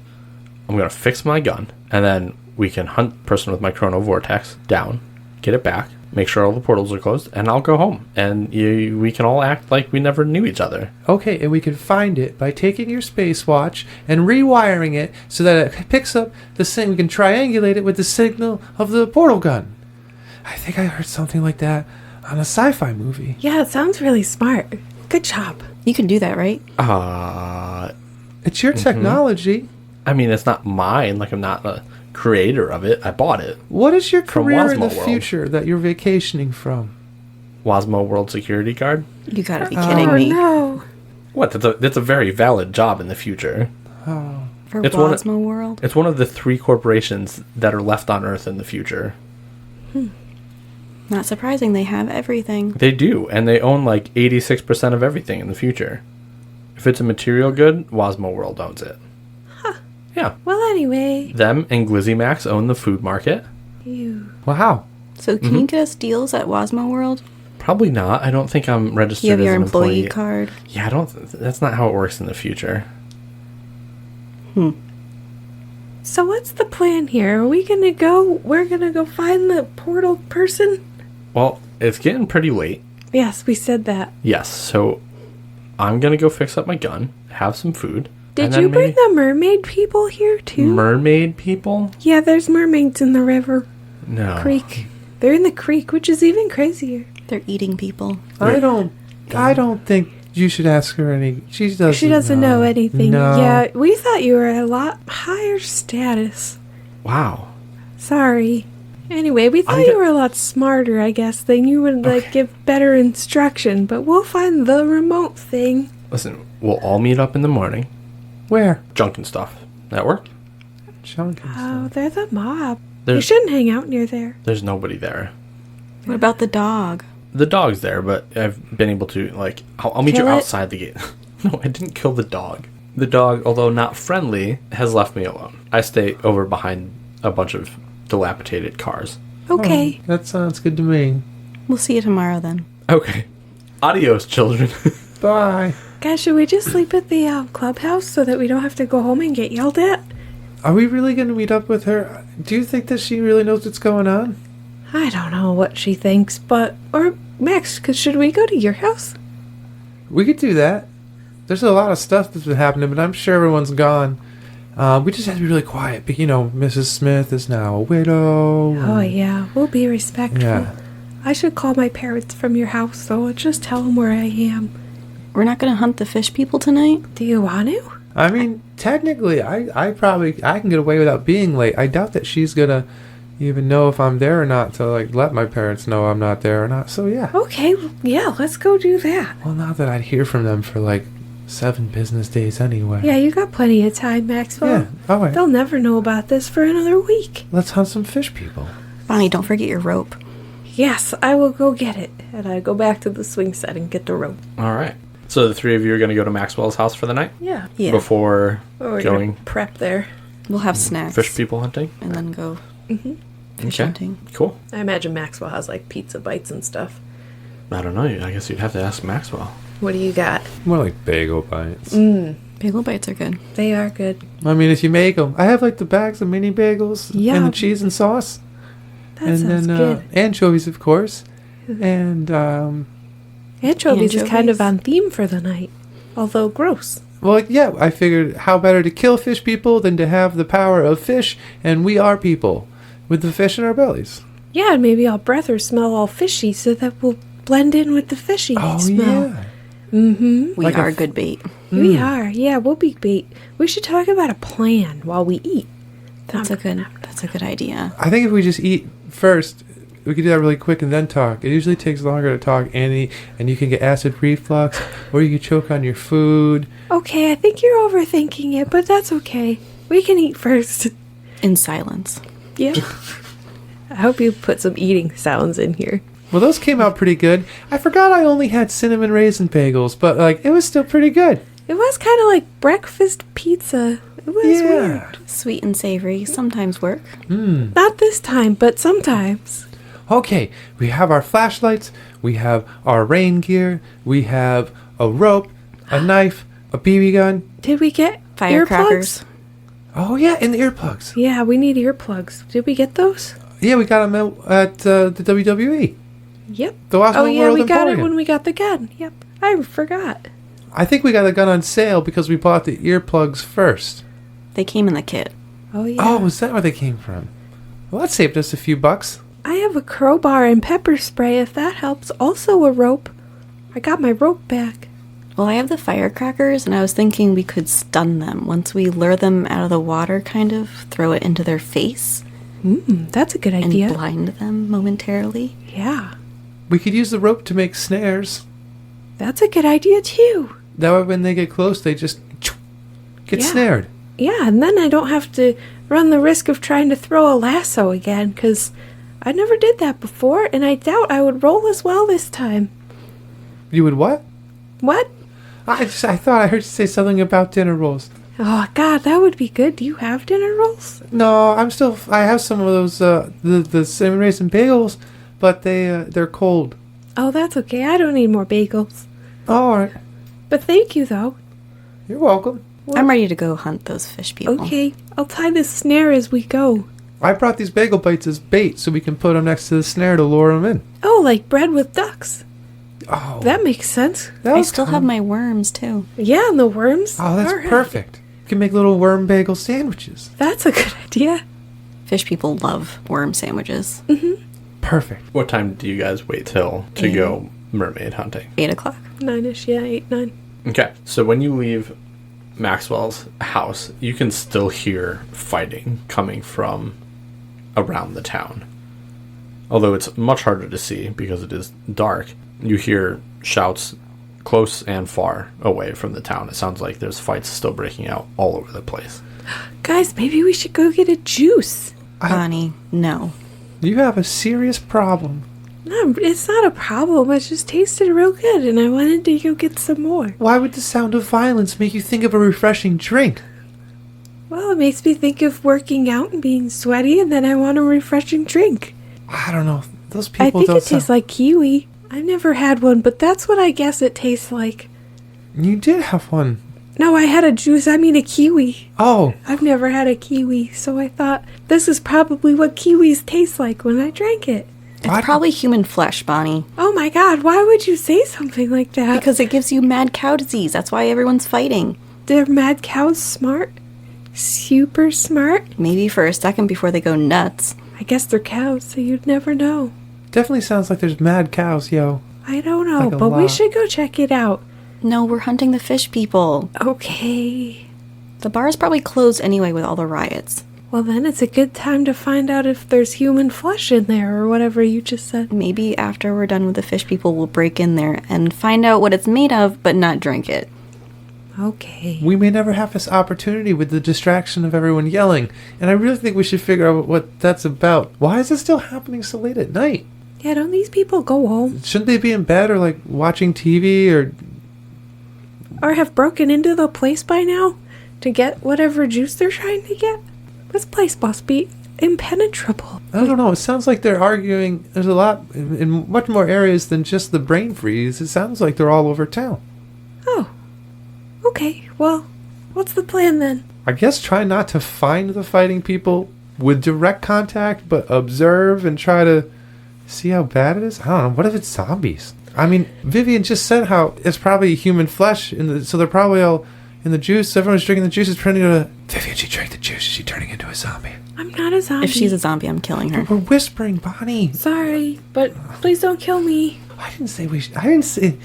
S1: I'm gonna fix my gun, and then we can hunt person with my chrono vortex down, get it back, make sure all the portals are closed, and I'll go home. And we can all act like we never knew each other.
S3: Okay, and we can find it by taking your space watch and rewiring it so that it picks up the signal. We can triangulate it with the signal of the portal gun. I think I heard something like that on a sci-fi movie.
S5: Yeah, it sounds really smart. Good job.
S2: You can do that, right?
S3: It's your technology.
S1: I mean, it's not mine. Like, I'm not the creator of it. I bought it.
S3: What is your
S1: From
S3: career in the
S1: Wasmo World.
S3: future that you're vacationing from?
S1: Wasmo World Security Guard.
S2: You gotta be kidding
S5: Oh
S2: me.
S5: no.
S1: What? That's a very valid job in the future.
S2: For
S1: It's one of-
S2: Wasmo World?
S1: It's one of the 3 corporations that are left on Earth in the future.
S2: Not surprising, they have everything.
S1: They do, and they own like 86% of everything in the future. If it's a material good, Wasmo World owns it. Yeah.
S5: Well, anyway.
S1: Them and Glizzymax own the food market.
S5: You.
S3: Wow.
S2: So can you get us deals at Wasmo World?
S1: Probably not. I don't think I'm registered
S2: You have
S1: as
S2: your
S1: an
S2: employee card?
S1: Yeah, I don't. That's not how it works in the future.
S5: So what's the plan here? Are we gonna go? We're gonna go find the portal person?
S1: Well, it's getting pretty late.
S5: Yes, we said that.
S1: Yes, so I'm gonna go fix up my gun, have some food.
S5: Did
S1: and then
S5: you bring
S1: maybe-
S5: the mermaid people here too?
S1: mermaid people?
S5: Yeah, there's mermaids in the river
S1: No.
S5: creek. They're in the creek, which is even crazier.
S2: They're eating people.
S3: I don't think you should ask her any. She doesn't
S5: know anything.
S3: No.
S5: Yeah, we thought you were a lot higher status.
S1: Wow.
S5: Sorry. Anyway, we thought you were a lot smarter, I guess. Then you would give better instruction. But we'll find the remote thing.
S1: Listen, we'll all meet up in the morning.
S3: Where?
S1: Junk and stuff. That work?
S3: Junk and
S5: Oh,
S3: stuff.
S5: they're the mob. You
S1: There's-
S5: shouldn't hang out near there.
S1: There's nobody there.
S2: What about the dog?
S1: The dog's there, but I've been able to, like, I'll meet
S5: Kill
S1: you
S5: it?
S1: outside the gate. No, I didn't kill the dog. The dog, although not friendly, has left me alone. I stay over behind a bunch of dilapidated cars.
S5: Okay.
S3: That sounds good to me.
S2: We'll see you tomorrow then.
S1: Okay. Adios, children.
S3: Bye.
S5: Guys, should we just sleep at the clubhouse so that we don't have to go home and get yelled at?
S3: Are we really going to meet up with her? Do you think that she really knows what's going on?
S5: I don't know what she thinks, but... Or, Max, should we go to your house?
S3: We could do that. There's a lot of stuff that's been happening, but I'm sure everyone's gone. We just have to be really quiet. But, Mrs. Smith is now a widow.
S5: Oh, yeah. We'll be respectful.
S3: Yeah.
S5: I should call my parents from your house, so I'll just tell them where I am.
S2: We're not gonna hunt the fish people tonight?
S5: Do you want to?
S3: I mean, technically, I can get away without being late. I doubt that she's gonna even know if I'm there or not to let my parents know I'm not there or not. So yeah.
S5: Okay, yeah, let's go do that.
S3: Well, not that I'd hear from them for 7 business days anyway.
S5: Yeah, you got plenty of time, Maxwell.
S3: Yeah. All right.
S5: They'll never know about this for another week.
S3: Let's hunt some fish people.
S2: Bonnie, don't forget your rope.
S5: Yes, I will go get it. And I go back to the swing set and get the rope.
S1: All right. So the 3 of you are going to go to Maxwell's house for the night?
S5: Yeah.
S2: Yeah.
S1: Before
S5: We're
S1: going
S5: gonna prep there.
S2: We'll have snacks.
S1: fish people hunting?
S2: And then go fish
S1: Okay.
S2: hunting.
S1: Cool.
S5: I imagine Maxwell has pizza bites and stuff.
S1: I don't know. I guess you'd have to ask Maxwell.
S5: What do you got?
S3: More like bagel bites.
S2: Bagel bites are good.
S5: They are good.
S3: I mean, if you make them, I have the bags of mini bagels
S5: Yeah.
S3: and the cheese and sauce,
S5: That
S3: and
S5: sounds
S3: then
S5: good.
S3: anchovies, of course, and
S5: Anchovies is kind of
S2: Anchovies?
S5: on theme for the night. Although gross.
S3: well, yeah. I figured how better to kill fish people than to have the power of fish, and we are people with the fish in our bellies.
S5: Yeah, and maybe our breath or smell all fishy so that we'll blend in with the fishy smell.
S3: Yeah.
S5: Mm-hmm.
S2: We
S3: Like
S2: are good bait.
S5: We are. Yeah, we'll be bait. We should talk about a plan while we eat.
S2: That's a good idea.
S3: I think if we just eat first, we could do that really quick and then talk. It usually takes longer to talk, and you can get acid reflux, or you can choke on your food.
S5: Okay, I think you're overthinking it, but that's okay. We can eat first.
S2: In silence.
S5: Yeah. I hope you put some eating sounds in here.
S3: Well, those came out pretty good. I forgot I only had cinnamon raisin bagels, but it was still pretty good.
S5: It was kind of like breakfast pizza. It was weird.
S2: Sweet and savory sometimes work.
S5: Not this time, but sometimes.
S3: Okay, we have our flashlights, we have our rain gear, we have a rope, a knife, a BB gun.
S5: Did we get
S2: Firecrackers.
S5: earplugs?
S3: Oh yeah, and the earplugs.
S5: Yeah, we need earplugs. Did we get those?
S3: Yeah, we got them at the WWE.
S5: Yep.
S3: The Osmo
S5: yeah,
S3: World
S5: we got it
S3: Emporium.
S5: when we got the gun. Yep. I forgot.
S3: I think we got the gun on sale because we bought the earplugs first.
S2: They came in the kit.
S5: Oh, yeah.
S3: Oh, is that where they came from? Well, that saved us a few bucks.
S5: I have a crowbar and pepper spray if that helps. Also a rope. I got my rope back.
S2: Well, I have the firecrackers, and I was thinking we could stun them. Once we lure them out of the water, kind of, throw it into their face.
S5: That's a good
S2: And
S5: idea.
S2: blind them momentarily.
S5: Yeah.
S3: We could use the rope to make snares.
S5: That's a good idea, too.
S3: That way when they get close, they just get
S5: Yeah.
S3: snared.
S5: Yeah, and then I don't have to run the risk of trying to throw a lasso again, because I never did that before, and I doubt I would roll as well this time.
S3: You would what?
S5: What?
S3: I thought I heard you say something about dinner rolls.
S5: Oh, God, that would be good. Do you have dinner rolls?
S3: No, I have some of those, the cinnamon raisin bagels, but they're cold.
S5: Oh, that's okay. I don't need more bagels.
S3: Oh, all right.
S5: But thank you, though.
S3: You're welcome.
S2: I'm ready to go hunt those fish people.
S5: Okay, I'll tie this snare as we go.
S3: I brought these bagel bites as bait so we can put them next to the snare to lure them in.
S5: Oh, like bread with ducks.
S3: Oh,
S5: That makes sense.
S3: that
S2: I
S3: was
S2: still
S3: kind
S2: have
S3: of-
S2: my worms, too.
S5: Yeah, and the worms.
S3: Oh, that's
S5: All right.
S3: perfect. You can make little worm bagel sandwiches.
S5: That's a good idea.
S2: Fish people love worm sandwiches.
S3: Perfect.
S1: What time do you guys wait till to go mermaid hunting?
S2: 8 o'clock.
S5: 9-ish, yeah, 8, 9.
S1: Okay, so when you leave Maxwell's house, you can still hear fighting coming from around the town. Although it's much harder to see because it is dark, you hear shouts close and far away from the town. It sounds like there's fights still breaking out all over the place.
S5: Guys, maybe we should go get a juice.
S2: Bonnie, no.
S3: You have a serious problem.
S5: No, it's not a problem. It just tasted real good, and I wanted to go get some more.
S3: Why would the sound of violence make you think of a refreshing drink?
S5: Well, it makes me think of working out and being sweaty, and then I want a refreshing drink.
S3: I don't know. Those
S5: I
S3: people
S5: think
S3: don't
S5: it tastes like kiwi. I've never had one, but that's what I guess it tastes like.
S3: You did have one.
S5: No, I had a juice. I mean a kiwi.
S3: Oh,
S5: I've never had a kiwi, so I thought this is probably what kiwis taste like when I drank it.
S2: It's
S3: What?
S2: probably human flesh, Bonnie.
S5: Oh my god, why would you say something like that?
S2: Because it gives you mad cow disease. That's why everyone's fighting.
S5: They're mad cows smart? Super smart?
S2: Maybe for a second before they go nuts.
S5: I guess they're cows, so you'd never know.
S3: definitely sounds like there's mad cows, yo.
S5: I don't know,
S3: Like a
S5: but we
S3: lot.
S5: should go check it out.
S2: No, we're hunting the fish people.
S5: Okay.
S2: The bar's probably closed anyway with all the riots.
S5: Well, then it's a good time to find out if there's human flesh in there or whatever you just said.
S2: Maybe after we're done with the fish people, we'll break in there and find out what it's made of, but not drink it.
S5: Okay.
S3: We may never have this opportunity with the distraction of everyone yelling, and I really think we should figure out what that's about. Why is this still happening so late at night?
S5: Yeah, don't these people go home?
S3: Shouldn't they be in bed or like watching TV or...
S5: Or have broken into the place by now to get whatever juice they're trying to get? This place must be impenetrable.
S3: I don't know. It sounds like they're arguing. There's a lot in much more areas than just the brain freeze. It sounds like they're all over town.
S5: Oh. Okay, well, what's the plan then?
S3: I guess try not to find the fighting people with direct contact, but observe and try to see how bad it is. I don't know. What if it's zombies? I mean, Vivian just said how it's probably human flesh, so they're probably all in the juice. Everyone's drinking the juice. It's turning into Vivian, she drank the juice. Is she turning into a zombie?
S5: I'm not a zombie.
S2: If she's a zombie, I'm killing her.
S3: We're whispering, Bonnie.
S5: Sorry, but please don't kill me.
S3: I didn't say we should. I didn't say...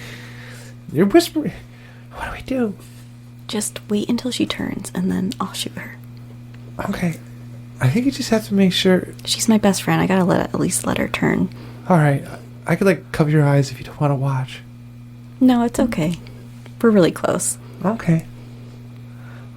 S3: You're whispering. What do we do?
S2: Just wait until she turns, and then I'll shoot her.
S3: Okay. I think you just have to make sure.
S2: She's my best friend. I gotta at least let her turn.
S3: All right. I could, like, cover your eyes if you don't want to watch.
S2: No, it's okay. We're really close.
S3: Okay.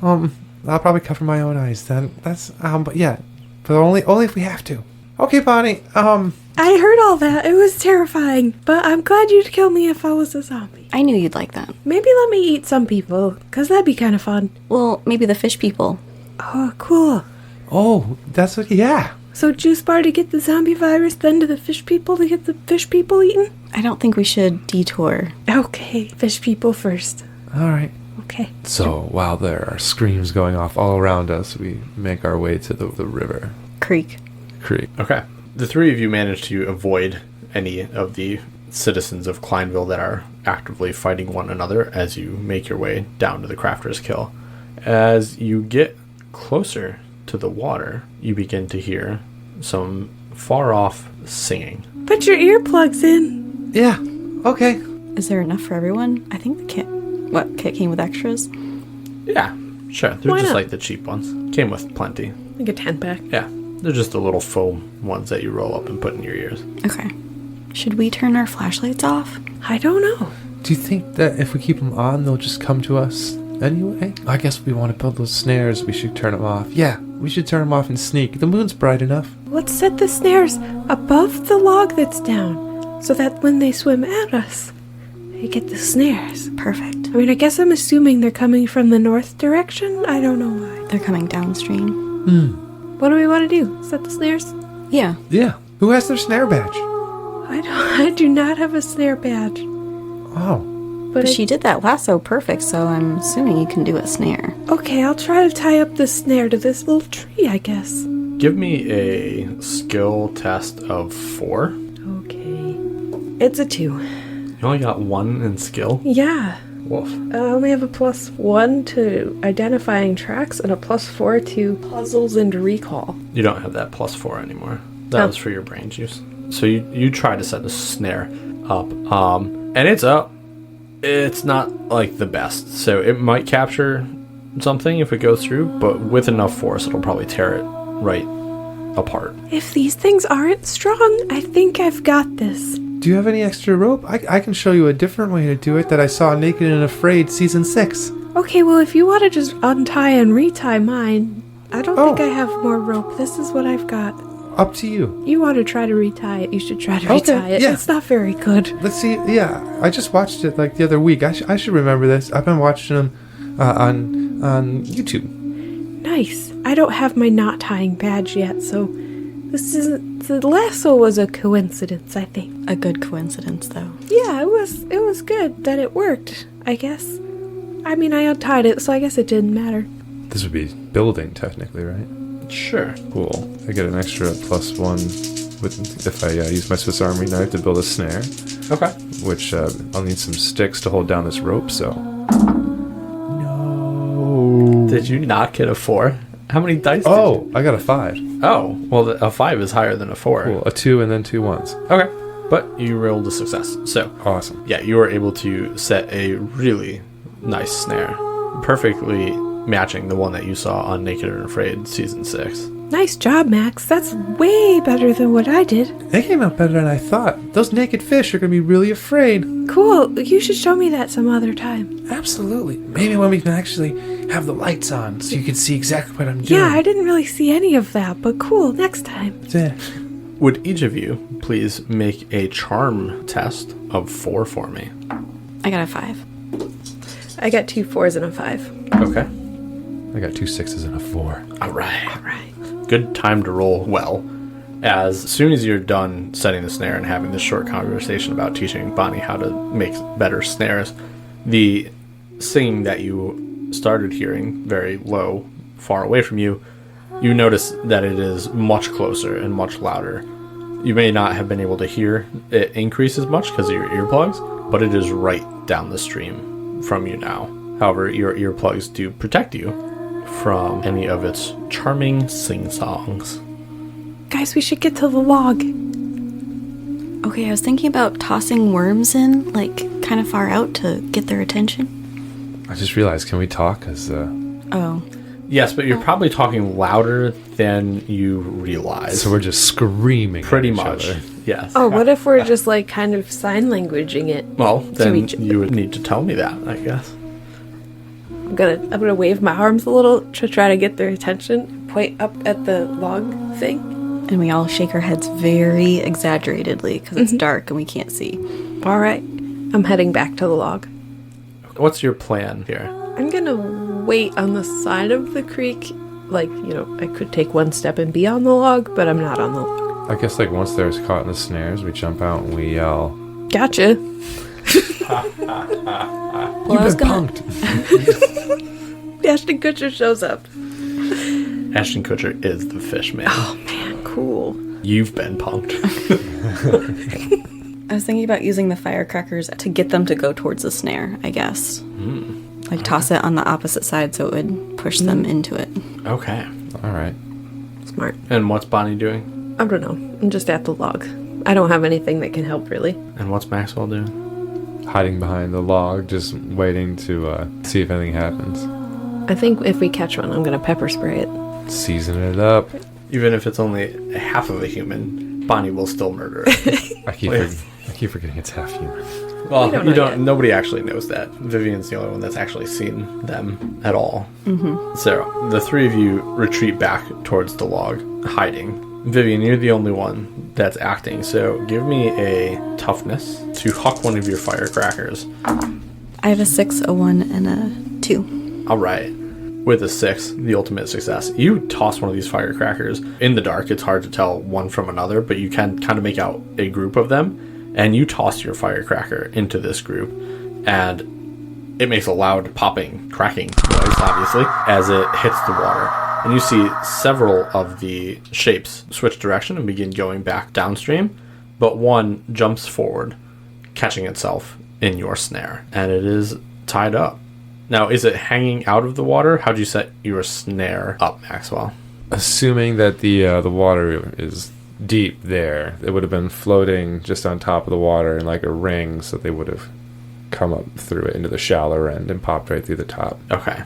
S3: I'll probably cover my own eyes then. But yeah. But only if we have to. Okay, Bonnie,
S5: I heard all that. It was terrifying. But I'm glad you'd kill me if I was a zombie.
S2: I knew you'd like that.
S5: Maybe let me eat some people, because that'd be kind of fun.
S2: Well, maybe the fish people.
S5: Oh, cool.
S3: Oh, that's what, yeah.
S5: So juice bar to get the zombie virus, then to the fish people to get the fish people eaten?
S2: I don't think we should detour.
S5: Okay, fish people first.
S3: All right.
S5: Okay.
S3: So while there are screams going off all around us, we make our way to the river.
S2: Creek.
S1: Okay. The three of you manage to avoid any of the citizens of Klineville that are actively fighting one another as you make your way down to the Crafter's Kill. As you get closer to the water, you begin to hear some far-off singing.
S5: Put your earplugs in.
S3: Yeah. Okay.
S2: Is there enough for everyone? I think the kit came with extras?
S1: Yeah, sure. They're
S5: Why
S1: just
S5: not?
S1: like the cheap ones. Came with plenty.
S5: Like a 10-pack.
S1: Yeah. They're just the little foam ones that you roll up and put in your ears.
S2: Okay. Should we turn our flashlights off?
S5: I don't know.
S3: Do you think that if we keep them on, they'll just come to us anyway? I guess if we want to build those snares, we should turn them off. Yeah, we should turn them off and sneak. The moon's bright enough.
S5: Let's set the snares above the log that's down, so that when they swim at us, they get the snares.
S2: Perfect.
S5: I mean, I guess I'm assuming they're coming from the north direction. I don't know why.
S2: They're coming downstream.
S5: What do we want to do? Set the snares?
S2: Yeah.
S3: Yeah. Who has their snare badge?
S5: I do not have a snare badge.
S3: Oh.
S5: But
S2: She did that lasso perfect, so I'm assuming you can do a snare.
S5: Okay, I'll try to tie up the snare to this little tree, I guess.
S1: Give me a skill test of 4.
S5: Okay. It's a 2.
S1: You only got 1 in skill?
S5: Yeah.
S1: Wolf.
S5: I only have a +1 to identifying tracks and a +4 to puzzles and recall.
S1: You don't have that +4 anymore. That was for your brain juice. So you try to set the snare up, and it's up. It's not like the best, so it might capture something if it goes through, but with enough force, it'll probably tear it right apart.
S5: If these things aren't strong, I think I've got this.
S3: Do you have any extra rope? I can show you a different way to do it that I saw in Naked and Afraid season 6.
S5: Okay, well, if you want to just untie and retie mine, I don't think I have more rope. This is what I've got.
S3: Up to you.
S5: You want to try to retie it, you should try to
S3: Okay,
S5: retie it.
S3: yeah.
S5: It's not very good.
S3: Let's see. Yeah, I just watched it like the other week. I should remember this. I've been watching them on YouTube.
S5: Nice. I don't have my knot tying badge yet, so this isn't. The lasso was a coincidence, I think.
S2: A good coincidence, though.
S5: Yeah, it was good that it worked, I guess. I mean, I untied it, so I guess it didn't matter.
S3: This would be building technically, right?
S1: Sure.
S3: Cool. I get an extra +1 if I use my Swiss Army knife to build a snare.
S1: Okay.
S3: Which I'll need some sticks to hold down this rope. So. No.
S1: Did you not get a 4? How many dice did
S3: Oh,
S1: you?
S3: I got a 5.
S1: Oh, well, a 5 is higher than a 4.
S3: Cool. A 2 and then 2 1s.
S1: Okay. But you rolled a success. So,
S3: Awesome.
S1: yeah, you were able to set a really nice snare. Perfectly matching the one that you saw on Naked and Afraid season 6.
S5: Nice job, Max. That's way better than what I did.
S3: It came out better than I thought. Those naked fish are going to be really afraid.
S5: Cool. You should show me that some other time.
S3: Absolutely. Maybe when we can actually have the lights on so you can see exactly what I'm doing.
S5: Yeah, I didn't really see any of that, but cool. Next time.
S3: Yeah.
S1: Would each of you please make a charm test of 4 for me?
S2: I got a 5.
S5: I got 2 4s and a 5.
S1: Okay.
S3: I got 2 6s and a 4.
S1: All right.
S5: All right.
S1: Good time to roll well. As soon as you're done setting the snare and having this short conversation about teaching Bonnie how to make better snares, the singing that you started hearing very low, far away from you, you notice that it is much closer and much louder. You may not have been able to hear it increase as much because of your earplugs, but it is right down the stream from you now. However, your earplugs do protect you from any of its charming sing-songs.
S5: Guys, we should get to the log.
S2: Okay, I was thinking about tossing worms in, like, kind of far out to get their attention.
S3: I just realized, can we talk? Because
S2: Oh.
S1: Yes, but you're probably talking louder than you realize.
S3: so we're just screaming.
S1: Pretty
S3: at each
S1: much.
S3: other.
S1: Yes.
S5: Oh, what if we're just like kind of sign languaging it?
S1: Well, then
S5: each-
S1: you would need to tell me that, I guess.
S5: I'm gonna wave my arms a little to try to get their attention. Point up at the log thing.
S2: And we all shake our heads very exaggeratedly because it's dark and we can't see.
S5: All right, I'm heading back to the log.
S1: What's your plan here?
S5: I'm gonna wait on the side of the creek. Like, I could take one step and be on the log, but I'm not on the log.
S3: I guess like once they're caught in the snares, we jump out and we yell.
S5: Gotcha.
S2: Well, I was gonna.
S3: Punked.
S5: Ashton Kutcher shows up.
S1: Ashton Kutcher is the fish man.
S5: Oh man, cool.
S1: You've been punked.
S2: I was thinking about using the firecrackers to get them to go towards the snare, I guess. Like toss it on the opposite side so it would push them into it.
S1: Okay.
S3: All right.
S5: Smart.
S1: And what's Bonnie doing?
S5: I don't know. I'm just at the log. I don't have anything that can help really.
S1: And what's Maxwell doing?
S3: Hiding behind the log, just waiting to see if anything happens.
S5: I think if we catch one, I'm gonna pepper spray it.
S3: Season it up.
S1: Even if it's only half of a human, Bonnie will still murder it.
S3: I keep forgetting it's half human.
S1: Well,
S5: We don't
S1: you
S5: know
S1: don't.
S5: yet.
S1: Nobody actually knows that. Vivian's the only one that's actually seen them at all. Mm-hmm. So the three of you retreat back towards the log, hiding. Vivian, you're the only one that's acting. So give me a toughness to huck one of your firecrackers.
S2: I have a 6, a 1, and a 2.
S1: All right. With a 6, the ultimate success. You toss one of these firecrackers in the dark. It's hard to tell one from another, but you can kind of make out a group of them. And you toss your firecracker into this group, and it makes a loud popping, cracking noise, obviously, as it hits the water. And you see several of the shapes switch direction and begin going back downstream, but one jumps forward, catching itself in your snare, and it is tied up. Now, is it hanging out of the water? How'd you set your snare up, Maxwell?
S3: Assuming that the water is deep there, it would have been floating just on top of the water in like a ring, so they would have come up through it into the shallower end and popped right through the top.
S1: Okay.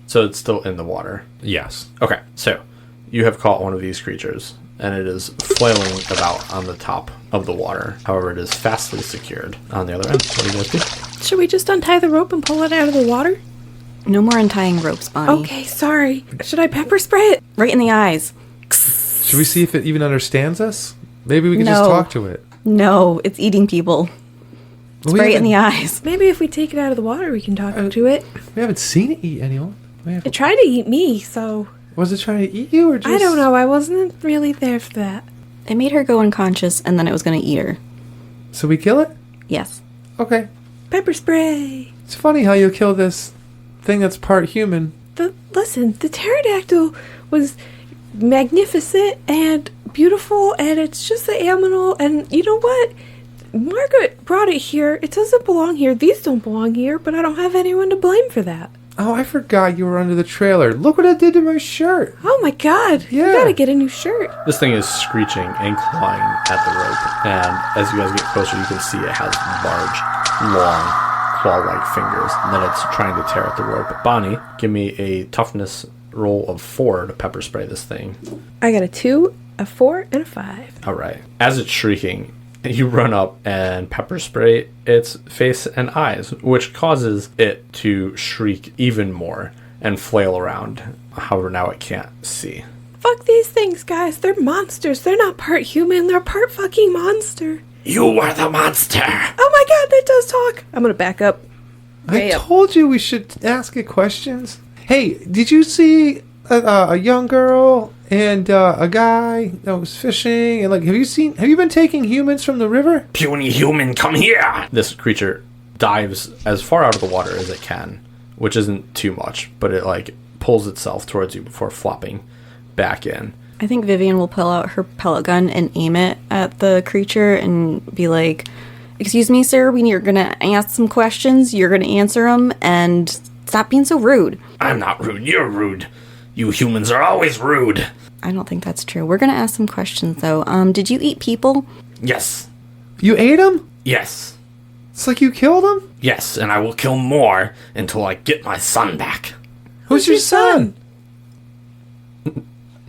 S1: So it's still in the water.
S3: Yes.
S1: Okay, so you have caught one of these creatures, and it is flailing about on the top of the water. However, it is fastly secured on the other end. What do you guys do?
S5: Should we just untie the rope and pull it out of the water?
S2: No more untying ropes, Bonnie.
S5: Okay, sorry. Should I pepper spray it?
S2: Right in the eyes.
S3: Should we see if it even understands us? Maybe we can just
S2: No.
S3: talk to it.
S2: No, it's eating people. It's
S3: Well, we
S2: right in the
S3: haven't-
S2: eyes.
S5: Maybe if we take it out of the water, we can talk to it.
S3: We haven't seen it eat anyone.
S5: It tried to eat me, so
S3: Was it trying to eat you or just...
S5: I don't know. I wasn't really there for that.
S2: It made her go unconscious, and then it was going to eat her.
S3: So we kill it?
S2: Yes.
S3: Okay.
S5: Pepper spray.
S3: It's funny how you kill this thing that's part human.
S5: Listen, the pterodactyl was magnificent and beautiful, and it's just an animal. And you know what? Margaret brought it here. It doesn't belong here. These don't belong here, but I don't have anyone to blame for that.
S3: Oh, I forgot you were under the trailer. Look what it did to my shirt.
S5: Oh my god.
S3: Yeah.
S5: You gotta get a new shirt.
S1: This thing is screeching and clawing at the rope, and as you guys get closer, you can see it has large, long, claw-like fingers, and then it's trying to tear at the rope. Bonnie, give me a toughness roll of 4 to pepper spray this thing.
S5: I got a 2, a 4, and a 5.
S1: All right. As it's shrieking, you run up and pepper spray its face and eyes, which causes it to shriek even more and flail around. However, now it can't see.
S5: Fuck these things, guys. They're monsters. They're not part human. They're part fucking monster.
S1: You are the monster!
S5: Oh my god, that does talk. I'm gonna back up.
S3: I
S5: Way up.
S3: told you we should ask it questions. Hey, did you see a young girl and a guy that was fishing? And like, have you been taking humans from the river?
S1: Puny human, come here! This creature dives as far out of the water as it can, which isn't too much, but it like pulls itself towards you before flopping back in.
S2: I think Vivian will pull out her pellet gun and aim it at the creature and be like, "Excuse me, sir, you're gonna ask some questions, you're gonna answer them, and stop being so rude."
S1: I'm not rude, you're rude. You humans are always rude.
S2: I don't think that's true. We're gonna ask some questions, though. Did you eat people?
S1: Yes.
S3: You ate him?
S6: Yes.
S3: It's like you killed him?
S6: Yes, and I will kill more until I get my son back.
S3: Who's your son?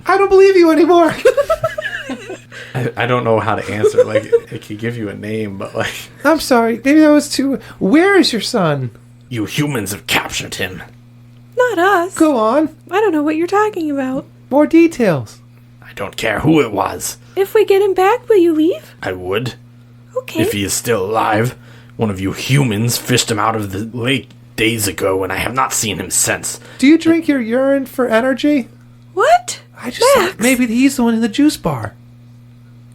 S3: I don't believe you anymore.
S1: I don't know how to answer. Like, it could give you a name, but like...
S3: I'm sorry. Maybe that was too... Where is your son?
S6: You humans have captured him.
S5: Not us.
S3: Go on.
S5: I don't know what you're talking about.
S3: More details.
S6: I don't care who it was.
S5: If we get him back, will you leave?
S6: I would.
S5: Okay.
S6: If he is still alive. One of you humans fished him out of the lake days ago, and I have not seen him since.
S3: Do you drink your urine for energy?
S5: What?
S3: I just thought maybe he's the one in the juice bar.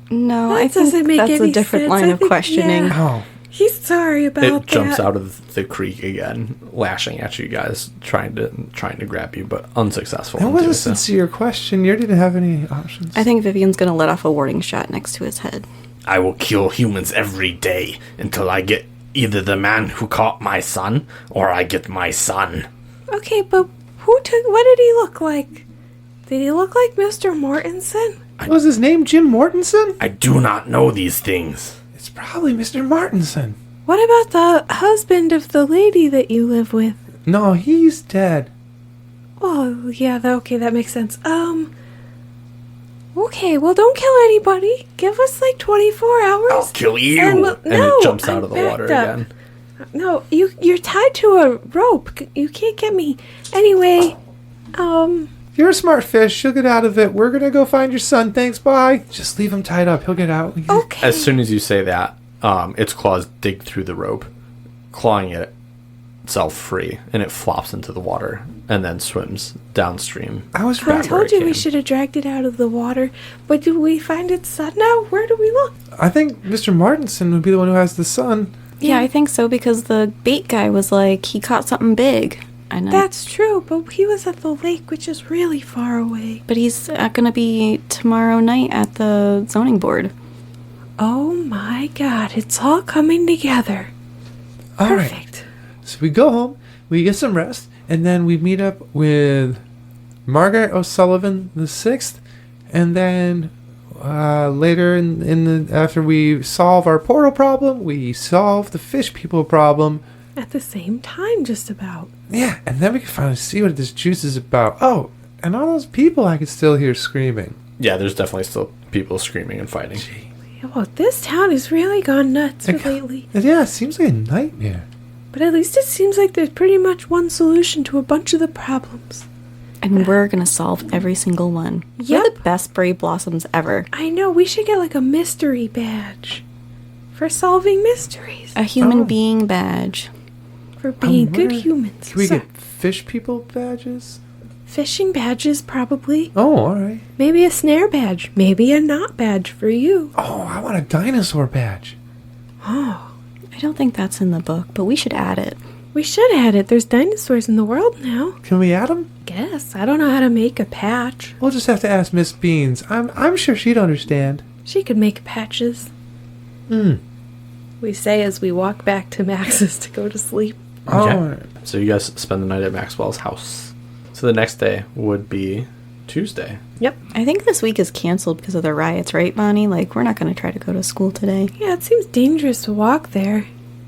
S2: No,
S5: That
S2: I
S5: doesn't
S2: think
S5: make
S2: that's a
S5: any
S2: different
S5: sense.
S2: line
S5: I
S2: of
S5: think-
S2: questioning.
S5: yeah.
S3: Oh.
S5: He's sorry about
S1: It
S5: that.
S1: jumps out of the creek again, lashing at you guys, trying to grab you, but unsuccessful.
S3: That
S1: in
S3: was a
S1: doing so.
S3: sincere question. You didn't have any options.
S2: I think Vivian's gonna let off a warning shot next to his head.
S6: I will kill humans every day until I get either the man who caught my son or I get my son.
S5: Okay, but what did he look like? Did he look like Mr. Mortensen?
S3: Was his name Jim Mortensen?
S6: I do not know these things.
S3: It's probably Mr. Mortensen.
S5: What about the husband of the lady that you live with?
S3: No, he's dead.
S5: Oh, yeah, okay, that makes sense. Okay, well, don't kill anybody. Give us like 24 hours.
S6: I'll kill you.
S5: And,
S1: And it jumps out of the water again.
S5: No, you're tied to a rope. You can't get me. Anyway,
S3: You're a smart fish. She'll get out of it. We're going to go find your son. Thanks, bye. Just leave him tied up. He'll get out.
S5: okay.
S1: As soon as you say that, its claws dig through the rope, clawing itself free, and it flops into the water and then swims downstream.
S3: I was
S5: I
S3: right.
S1: back where
S5: told
S1: it
S5: you we
S1: came.
S5: should have dragged it out of the water. But did we find its son now? Where do we look?
S3: I think Mr. Mortensen would be the one who has the son.
S2: Yeah, I think so because the bait guy was like, he caught something big. I know.
S5: That's true, but he was at the lake, which is really far away.
S2: But he's going to be tomorrow night at the zoning board.
S5: Oh my god, it's all coming together.
S3: All right.
S5: Perfect.
S3: So we go home, we get some rest, and then we meet up with Margaret O'Sullivan the 6th, and then later after we solve our portal problem, we solve the fish people problem.
S5: At the same time, just about.
S3: Yeah, and then we can finally see what this juice is about. Oh, and all those people I could still hear screaming.
S1: Yeah, there's definitely still people screaming and fighting.
S5: Oh, this town has really gone nuts lately.
S3: Yeah, it seems like a nightmare.
S5: But at least it seems like there's pretty much one solution to a bunch of the problems.
S2: And we're going to solve every single one. We're
S5: Yep.
S2: the best Brave Blossoms ever.
S5: I know, we should get like a mystery badge. For solving mysteries.
S2: A human
S3: Oh.
S2: being badge.
S5: For being good
S3: wondering-
S5: humans.
S3: Can we
S5: So-
S3: get fish people badges?
S5: fishing badges, probably.
S3: Oh, all right.
S5: Maybe a snare badge. Maybe a knot badge for you.
S3: Oh, I want a dinosaur badge.
S5: Oh,
S2: I don't think that's in the book, but we should add it.
S5: we should add it. There's dinosaurs in the world now.
S3: Can we add them?
S5: Guess. I don't know how to make a patch.
S3: We'll just have to ask Miss Beans. I'm sure she'd understand.
S5: She could make patches.
S3: Hmm.
S5: We say as we walk back to Max's to go to sleep.
S1: Okay.
S3: All right.
S1: So you guys spend the night at Maxwell's house. So the next day would be Tuesday.
S5: Yep.
S2: I think this week is canceled because of the riots, right, Bonnie? Like, we're not going to try to go to school today.
S5: Yeah, it seems dangerous to walk there.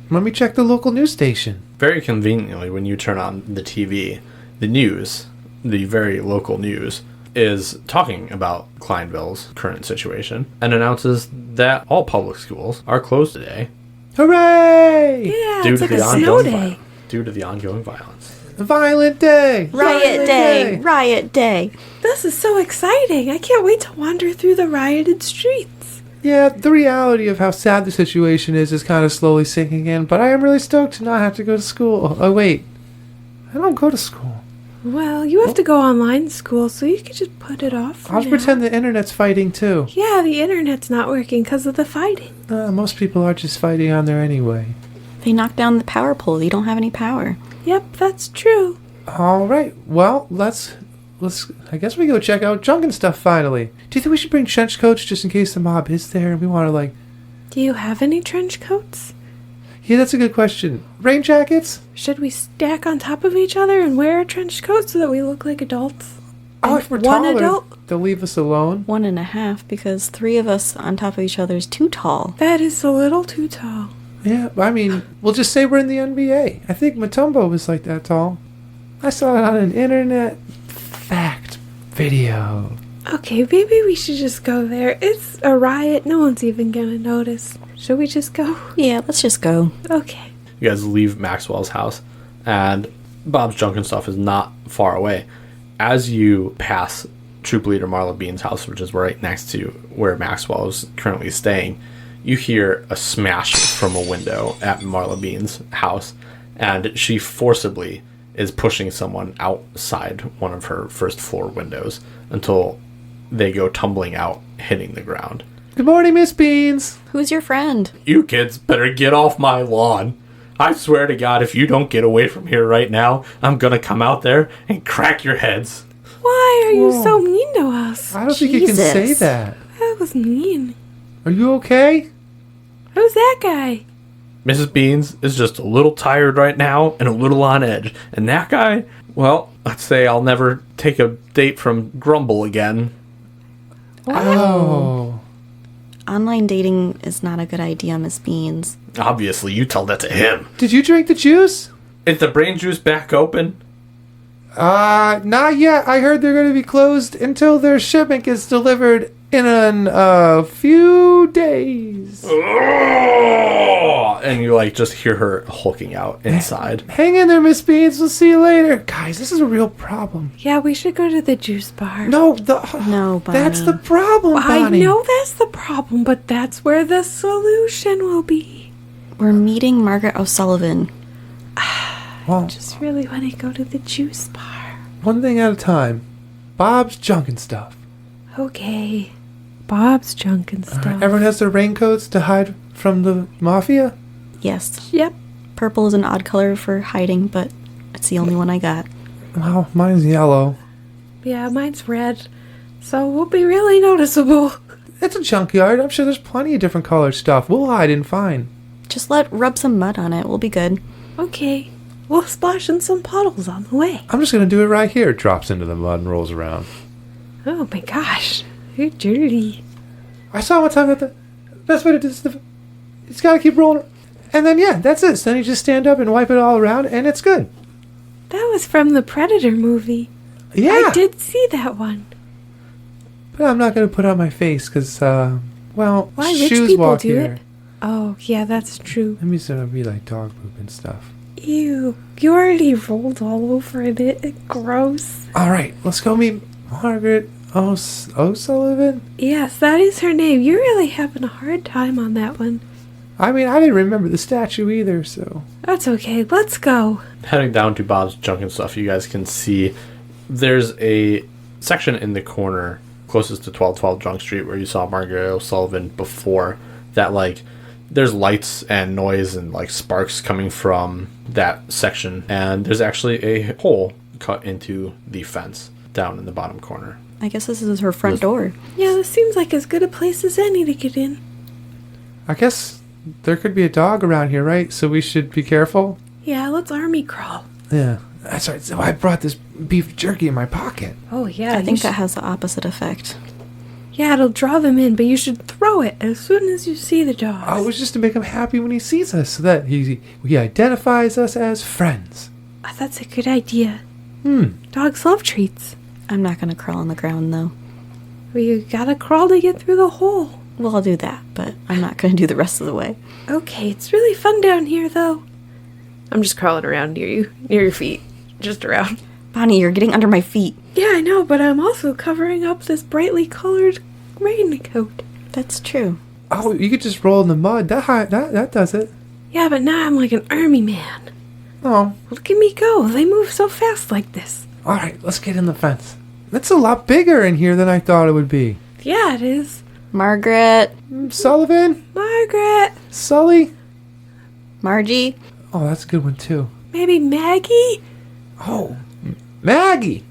S3: Let me check the local news station.
S1: Very conveniently, when you turn on the TV, the news, the very local news, is talking about Klineville's current situation and announces that all public schools are closed today
S3: Hooray!
S5: Yeah,
S1: due
S5: it's
S1: to
S5: like
S1: the
S5: a snow
S1: ongoing
S5: day.
S1: due to the ongoing violence.
S3: Violent day!
S2: Riot
S3: Violent
S2: day! Riot day!
S5: This is so exciting. I can't wait to wander through the rioted streets.
S3: Yeah, the reality of how sad the situation is kind of slowly sinking in, but I am really stoked to not have to go to school. Oh, wait. I don't go to school.
S5: Well, you have to go online school, so you could just put it off for
S3: I'll
S5: now.
S3: pretend the internet's fighting too.
S5: Yeah, the internet's not working because of the fighting.
S3: Most people are just fighting on there anyway.
S2: They knocked down the power pole. You don't have any power.
S5: Yep, that's true.
S3: All right. Well, let's. I guess we go check out junk and stuff finally. Do you think we should bring trench coats just in case the mob is there and we want to like?
S5: Do you have any trench coats?
S3: Yeah, that's a good question. Rain jackets?
S5: Should we stack on top of each other and wear a trench coat so that we look like adults?
S3: Oh, if we're
S5: one
S3: taller,
S5: adult?
S3: they'll leave us alone.
S2: 1.5, because 3 of us on top of each other is too tall.
S5: That is a little too tall.
S3: Yeah, I mean, we'll just say we're in the NBA. I think Matumbo was like that tall. I saw it on an internet fact video.
S5: Okay, maybe we should just go there. It's a riot. No one's even gonna notice. Should we just go?
S2: Yeah, let's just go.
S5: Okay.
S1: You guys leave Maxwell's house, and Bob's Junk and Stuff is not far away. As you pass Troop Leader Marla Bean's house, which is right next to where Maxwell is currently staying, you hear a smash from a window at Marla Bean's house, and she forcibly is pushing someone outside one of her first floor windows until they go tumbling out, hitting the ground.
S3: Good morning, Miss Beans.
S2: Who's your friend?
S6: You kids better get off my lawn. I swear to God, if you don't get away from here right now, I'm gonna come out there and crack your heads.
S5: Why are you
S3: Whoa.
S5: so mean to us?
S3: I don't think you can say
S2: Jesus.
S3: that.
S5: That was mean.
S3: Are you okay?
S5: Who's that guy?
S6: Mrs. Beans is just a little tired right now and a little on edge. And that guy, well, let's say I'll never take a date from Grumble again.
S3: Oh.
S2: Online dating is not a good idea, Miss Beans.
S6: Obviously, you tell that to him.
S3: Did you drink the juice?
S6: Is the brain juice back open?
S3: Not yet. I heard they're going to be closed until their shipment gets delivered in a few days.
S6: And you just hear her hulking out inside.
S3: Hang in there, Miss Beans. We'll see you later. Guys, this is a real problem.
S5: Yeah, we should go to the juice bar.
S3: No,
S2: No, Bonnie.
S3: that's the problem,
S5: I
S3: Bonnie.
S5: know that's the problem, but that's where the solution will be.
S2: We're meeting Margaret O'Sullivan.
S3: Well,
S5: Just really want to go to the juice bar.
S3: one thing at a time. Bob's Junk and Stuff.
S5: Okay. Bob's junk and
S3: All
S5: stuff.
S3: right, everyone has their raincoats to hide from the mafia?
S2: Yes.
S5: Yep.
S2: Purple is an odd color for hiding, but it's the only one I got.
S3: Well, mine's yellow.
S5: Yeah, mine's red. So we'll be really noticeable.
S3: It's a junkyard. I'm sure there's plenty of different colored stuff. We'll hide and find.
S2: Just rub some mud on it. We'll be good.
S5: Okay. We'll splash in some puddles on the way.
S3: I'm just going to do it right here. It drops into the mud and rolls around.
S5: Oh my gosh. You're dirty.
S3: I saw one time that the best way to do this, it's got to keep rolling. And then, yeah, that's it. So then you just stand up and wipe it all around, and it's good.
S5: That was from the Predator movie.
S3: Yeah.
S5: I did see that one.
S3: But I'm not going to put on my face because, well,
S5: Why rich
S3: shoes
S5: people
S3: walk
S5: do
S3: here.
S5: it? Oh, yeah, that's true.
S3: Let me sort of be like dog poop and stuff.
S5: Ew. You already rolled all over it. Gross.
S3: All right, let's go meet Margaret O'Sullivan.
S5: Yes, that is her name. You're really having a hard time on that one.
S3: I mean, I didn't remember the statue either, so.
S5: That's okay. Let's go.
S1: Heading down to Bob's Junk and Stuff, you guys can see there's a section in the corner closest to 1212 Junk Street where you saw Margaret O'Sullivan before that, there's lights and noise and sparks coming from that section, and there's actually a hole cut into the fence down in the bottom corner.
S2: I guess this is her front door.
S5: Yeah, this seems like as good a place as any to get in.
S3: I guess there could be a dog around here, right? So we should be careful.
S5: Yeah, let's army crawl.
S3: Yeah. That's right. So I brought this beef jerky in my pocket.
S5: Oh, yeah.
S2: I think that has the opposite effect.
S5: Yeah, it'll draw them in, but you should throw it as soon as you see the dog.
S3: Oh, it was just to make him happy when he sees us, so that he identifies us as friends.
S5: That's a good idea.
S3: Hmm.
S5: Dogs love treats.
S2: I'm not going to crawl on the ground, though.
S5: Well, you gotta crawl to get through the hole.
S2: Well, I'll do that, but I'm not going to do the rest of the way.
S5: Okay, it's really fun down here, though. I'm just crawling around near your feet. Just around.
S2: Bonnie, you're getting under my feet.
S5: Yeah, I know, but I'm also covering up this brightly colored raincoat.
S2: That's true.
S3: Oh, you could just roll in the mud. That does it.
S5: Yeah, but now I'm like an army man.
S3: Oh.
S5: Look at me go. They move so fast like this.
S3: All right, let's get in the fence. That's a lot bigger in here than I thought it would be.
S5: Yeah, it is.
S2: Margaret.
S3: Sullivan?
S5: Margaret.
S3: Sully?
S2: Margie.
S3: Oh, that's a good one, too.
S5: Maybe Maggie.
S3: Oh, Maggie.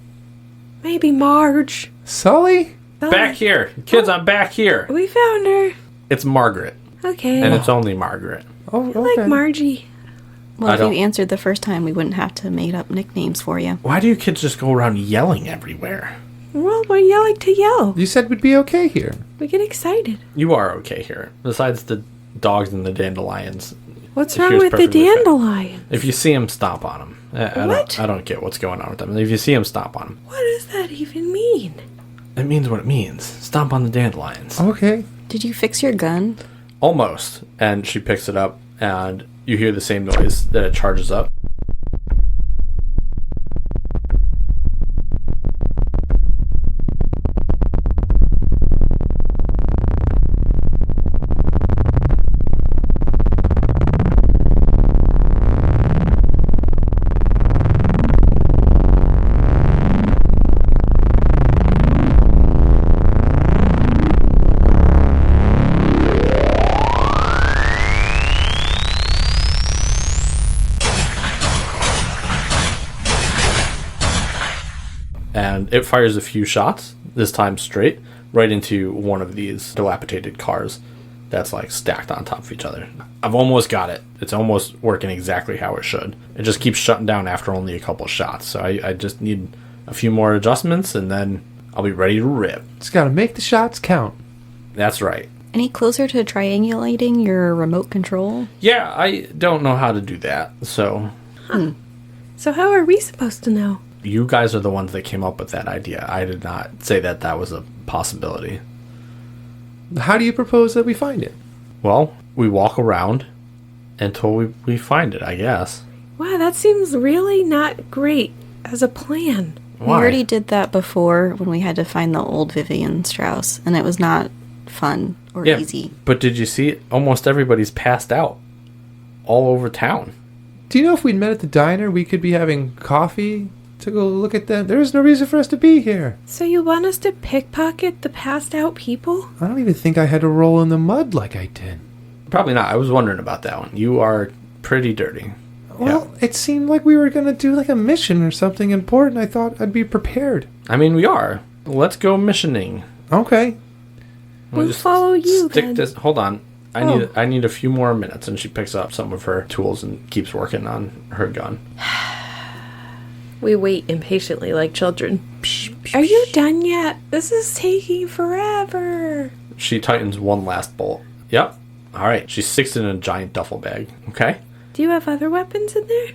S5: Maybe Marge.
S3: Sully?
S6: Back here. Kids, I'm back here.
S5: We found her.
S1: It's Margaret,
S5: Okay.
S1: and it's only Margaret.
S3: Oh,
S5: I
S3: okay.
S5: like Margie.
S2: Well,
S1: I
S2: if you
S1: don't-
S2: answered the first time, we wouldn't have to make up nicknames for you.
S6: Why do you kids just go around yelling everywhere?
S5: Well, why do you like to yell?
S3: You said we'd be okay here.
S5: We get excited.
S1: You are okay here. Besides the dogs and the dandelions.
S5: What's
S1: It
S5: wrong
S1: here's
S5: with the
S1: perfectly fine.
S5: dandelion?
S1: If you see them, stomp on them.
S5: What?
S1: I don't get what's going on with them. If you see them, stomp on them.
S5: What does that even mean?
S1: It means what it means. Stomp on the dandelions.
S3: Okay.
S2: Did you fix your gun?
S1: Almost. And she picks it up, and you hear the same noise that it charges up. And it fires a few shots, this time straight, right into one of these dilapidated cars that's like stacked on top of each other. I've almost got it. It's almost working exactly how it should. It just keeps shutting down after only a couple shots. So I just need a few more adjustments and then I'll be ready to rip.
S3: Just gotta make the shots count.
S1: That's right.
S2: Any closer to triangulating your remote control?
S1: Yeah, I don't know how to do that. So
S5: So how are we supposed to know?
S1: you guys are the ones that came up with that idea. I did not say that that was a possibility.
S3: How do you propose that we find it?
S1: Well, we walk around until we find it, I guess.
S5: Wow, that seems really not great as a plan.
S2: We already did that before when we had to find the old Vivian Strauss, and it was not fun or easy.
S1: But did you see almost everybody's passed out all over town?
S3: Do you know if we'd met at the diner, we could be having coffee to go look at them? There is no reason for us to be here.
S5: So you want us to pickpocket the passed out people?
S3: I don't even think I had to roll in the mud like I did.
S1: Probably not. I was wondering about that one. You are pretty dirty.
S3: Well, it seemed like we were going to do like a mission or something important. I thought I'd be prepared.
S1: I mean, we are. Let's go missioning.
S3: Okay.
S5: We'll
S1: just
S5: follow you
S1: stick
S5: then.
S1: this. Hold on. I need a few more minutes, and she picks up some of her tools and keeps working on her gun.
S5: We wait impatiently like children. Are you done yet? This is taking forever.
S1: She tightens one last bolt. Yep. All right. She sticks it in a giant duffel bag. Okay.
S5: Do you have other weapons in there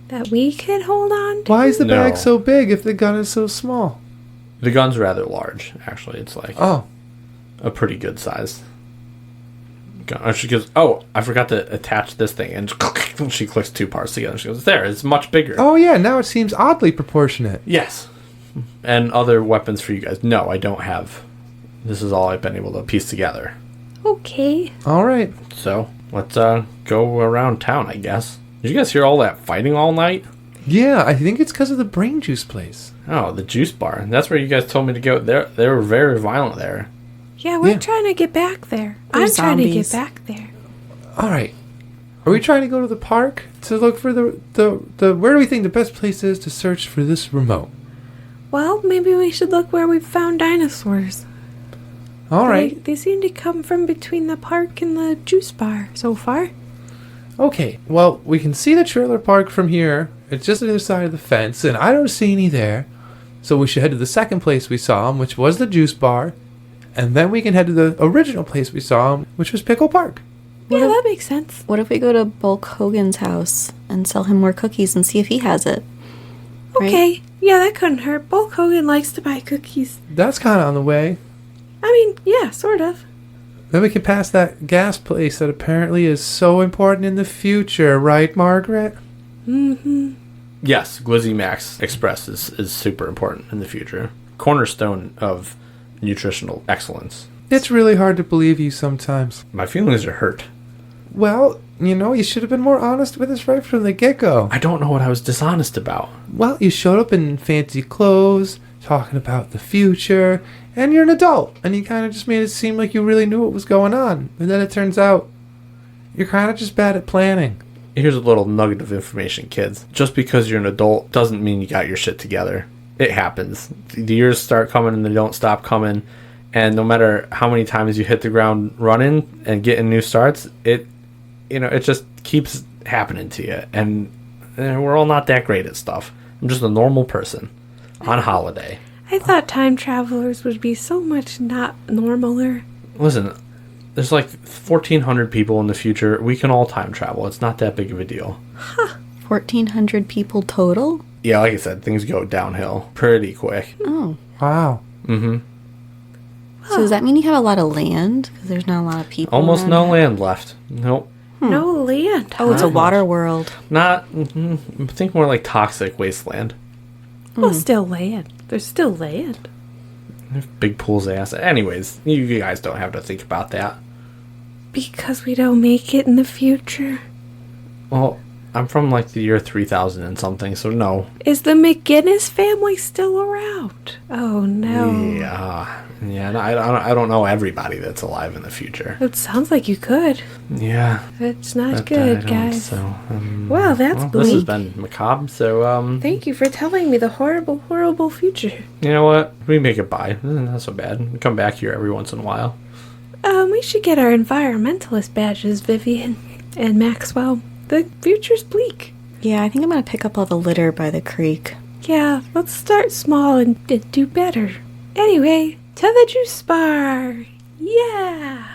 S5: that we could hold on to?
S3: Why is the
S1: No.
S3: bag so big if the gun is so small?
S1: The gun's rather large, actually. It's like
S3: Oh,
S1: a pretty good size gun. She goes, oh, I forgot to attach this thing. And she clicks two parts together. She goes, there, it's much bigger.
S3: oh yeah, now it seems oddly proportionate.
S1: Yes. And other weapons for you guys. No, I don't have. This is all I've been able to piece together.
S5: Okay.
S3: All right.
S1: So, let's go around town, I guess. Did you guys hear all that fighting all night?
S3: Yeah, I think it's because of the brain juice place.
S1: Oh, the juice bar. That's where you guys told me to go. They were very violent there.
S5: Yeah, we're
S3: Yeah.
S5: trying to get back there.
S2: They're
S5: I'm trying to get
S2: zombies.
S5: back there.
S3: All right. Are we trying to go to the park to look for the where do we think the best place is to search for this remote?
S5: Well, maybe we should look where we've found dinosaurs.
S3: All right.
S5: They seem to come from between the park and the juice bar so far.
S3: Okay. Well, we can see the trailer park from here. It's just on the other side of the fence, and I don't see any there. So we should head to the second place we saw him, which was the juice bar. And then we can head to the original place we saw him, which was Pickle Park.
S5: Yeah, that makes sense.
S2: What if we go to Bulk Hogan's house and sell him more cookies and see if he has it? Right?
S5: Okay. Yeah, that couldn't hurt. Bulk Hogan likes to buy cookies.
S3: That's kind of on the way.
S5: I mean, yeah, sort of.
S3: Then we can pass that gas place that apparently is so important in the future, right, Margaret?
S5: Mm-hmm.
S1: Yes, Glizzy Max Express is super important in the future. Cornerstone of nutritional excellence.
S3: It's really hard to believe you sometimes.
S1: My feelings are hurt.
S3: Well, you should have been more honest with us right from the get-go.
S1: I don't know what I was dishonest about.
S3: Well, you showed up in fancy clothes, talking about the future, and you're an adult, and you kind of just made it seem like you really knew what was going on. And then it turns out you're kind of just bad at planning.
S1: Here's a little nugget of information, kids. Just because you're an adult doesn't mean you got your shit together. It happens. The years start coming and they don't stop coming. And no matter how many times you hit the ground running and getting new starts, it just keeps happening to you. And we're all not that great at stuff. I'm just a normal person on holiday.
S5: I thought time travelers would be so much not normaler.
S1: Listen, there's like 1,400 people in the future. We can all time travel. It's not that big of a deal.
S2: 1,400 people total?
S1: Yeah, like I said, things go downhill pretty quick.
S2: Oh.
S3: Wow.
S1: Mm-hmm.
S2: So does that mean you have a lot of land? Because there's not a lot of people.
S1: Almost
S2: around
S1: no
S2: here?
S1: land left. Nope.
S5: No land.
S2: Oh, it's a
S5: huh?
S2: water world.
S1: Not. Think more like toxic wasteland.
S5: Well, still land. There's still land.
S1: Big pools of acid. Anyways, you guys don't have to think about that.
S5: Because we don't make it in the future.
S1: Well, I'm from like the year 3000 and something, so no.
S5: Is the McGinnis family still around? Oh no.
S1: Yeah. No, I don't know everybody that's alive in the future.
S5: It sounds like you could.
S1: Yeah.
S5: It's not
S1: but
S5: good,
S1: I don't,
S5: guys.
S1: So,
S5: Wow, that's
S1: this has
S5: bleak.
S1: been macabre. So
S5: Thank you for telling me the horrible, horrible future.
S1: you know what? We make it by. Not so bad. We come back here every once in a while.
S5: We should get our environmentalist badges, Vivian and Maxwell. The future's bleak.
S2: Yeah, I think I'm going to pick up all the litter by the creek.
S5: Yeah, let's start small and do better. Anyway, to the juice bar. Yeah.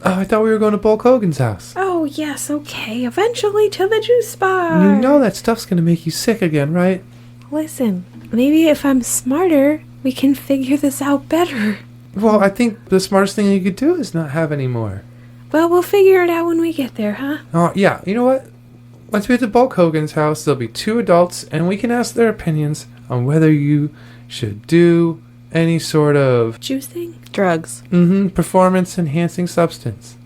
S3: Oh, I thought we were going to Bulk Hogan's house.
S5: Oh, yes, okay. Eventually to the juice bar.
S3: You know that stuff's going to make you sick again, right?
S5: Listen, maybe if I'm smarter, we can figure this out better.
S3: Well, I think the smartest thing you could do is not have any more.
S5: Well, we'll figure it out when we get there, huh?
S3: Oh, yeah. You know what? Once we get to Bulk Hogan's house, there'll be 2 adults, and we can ask their opinions on whether you should do any sort of
S5: Juicing?
S2: Drugs.
S3: performance-enhancing substance.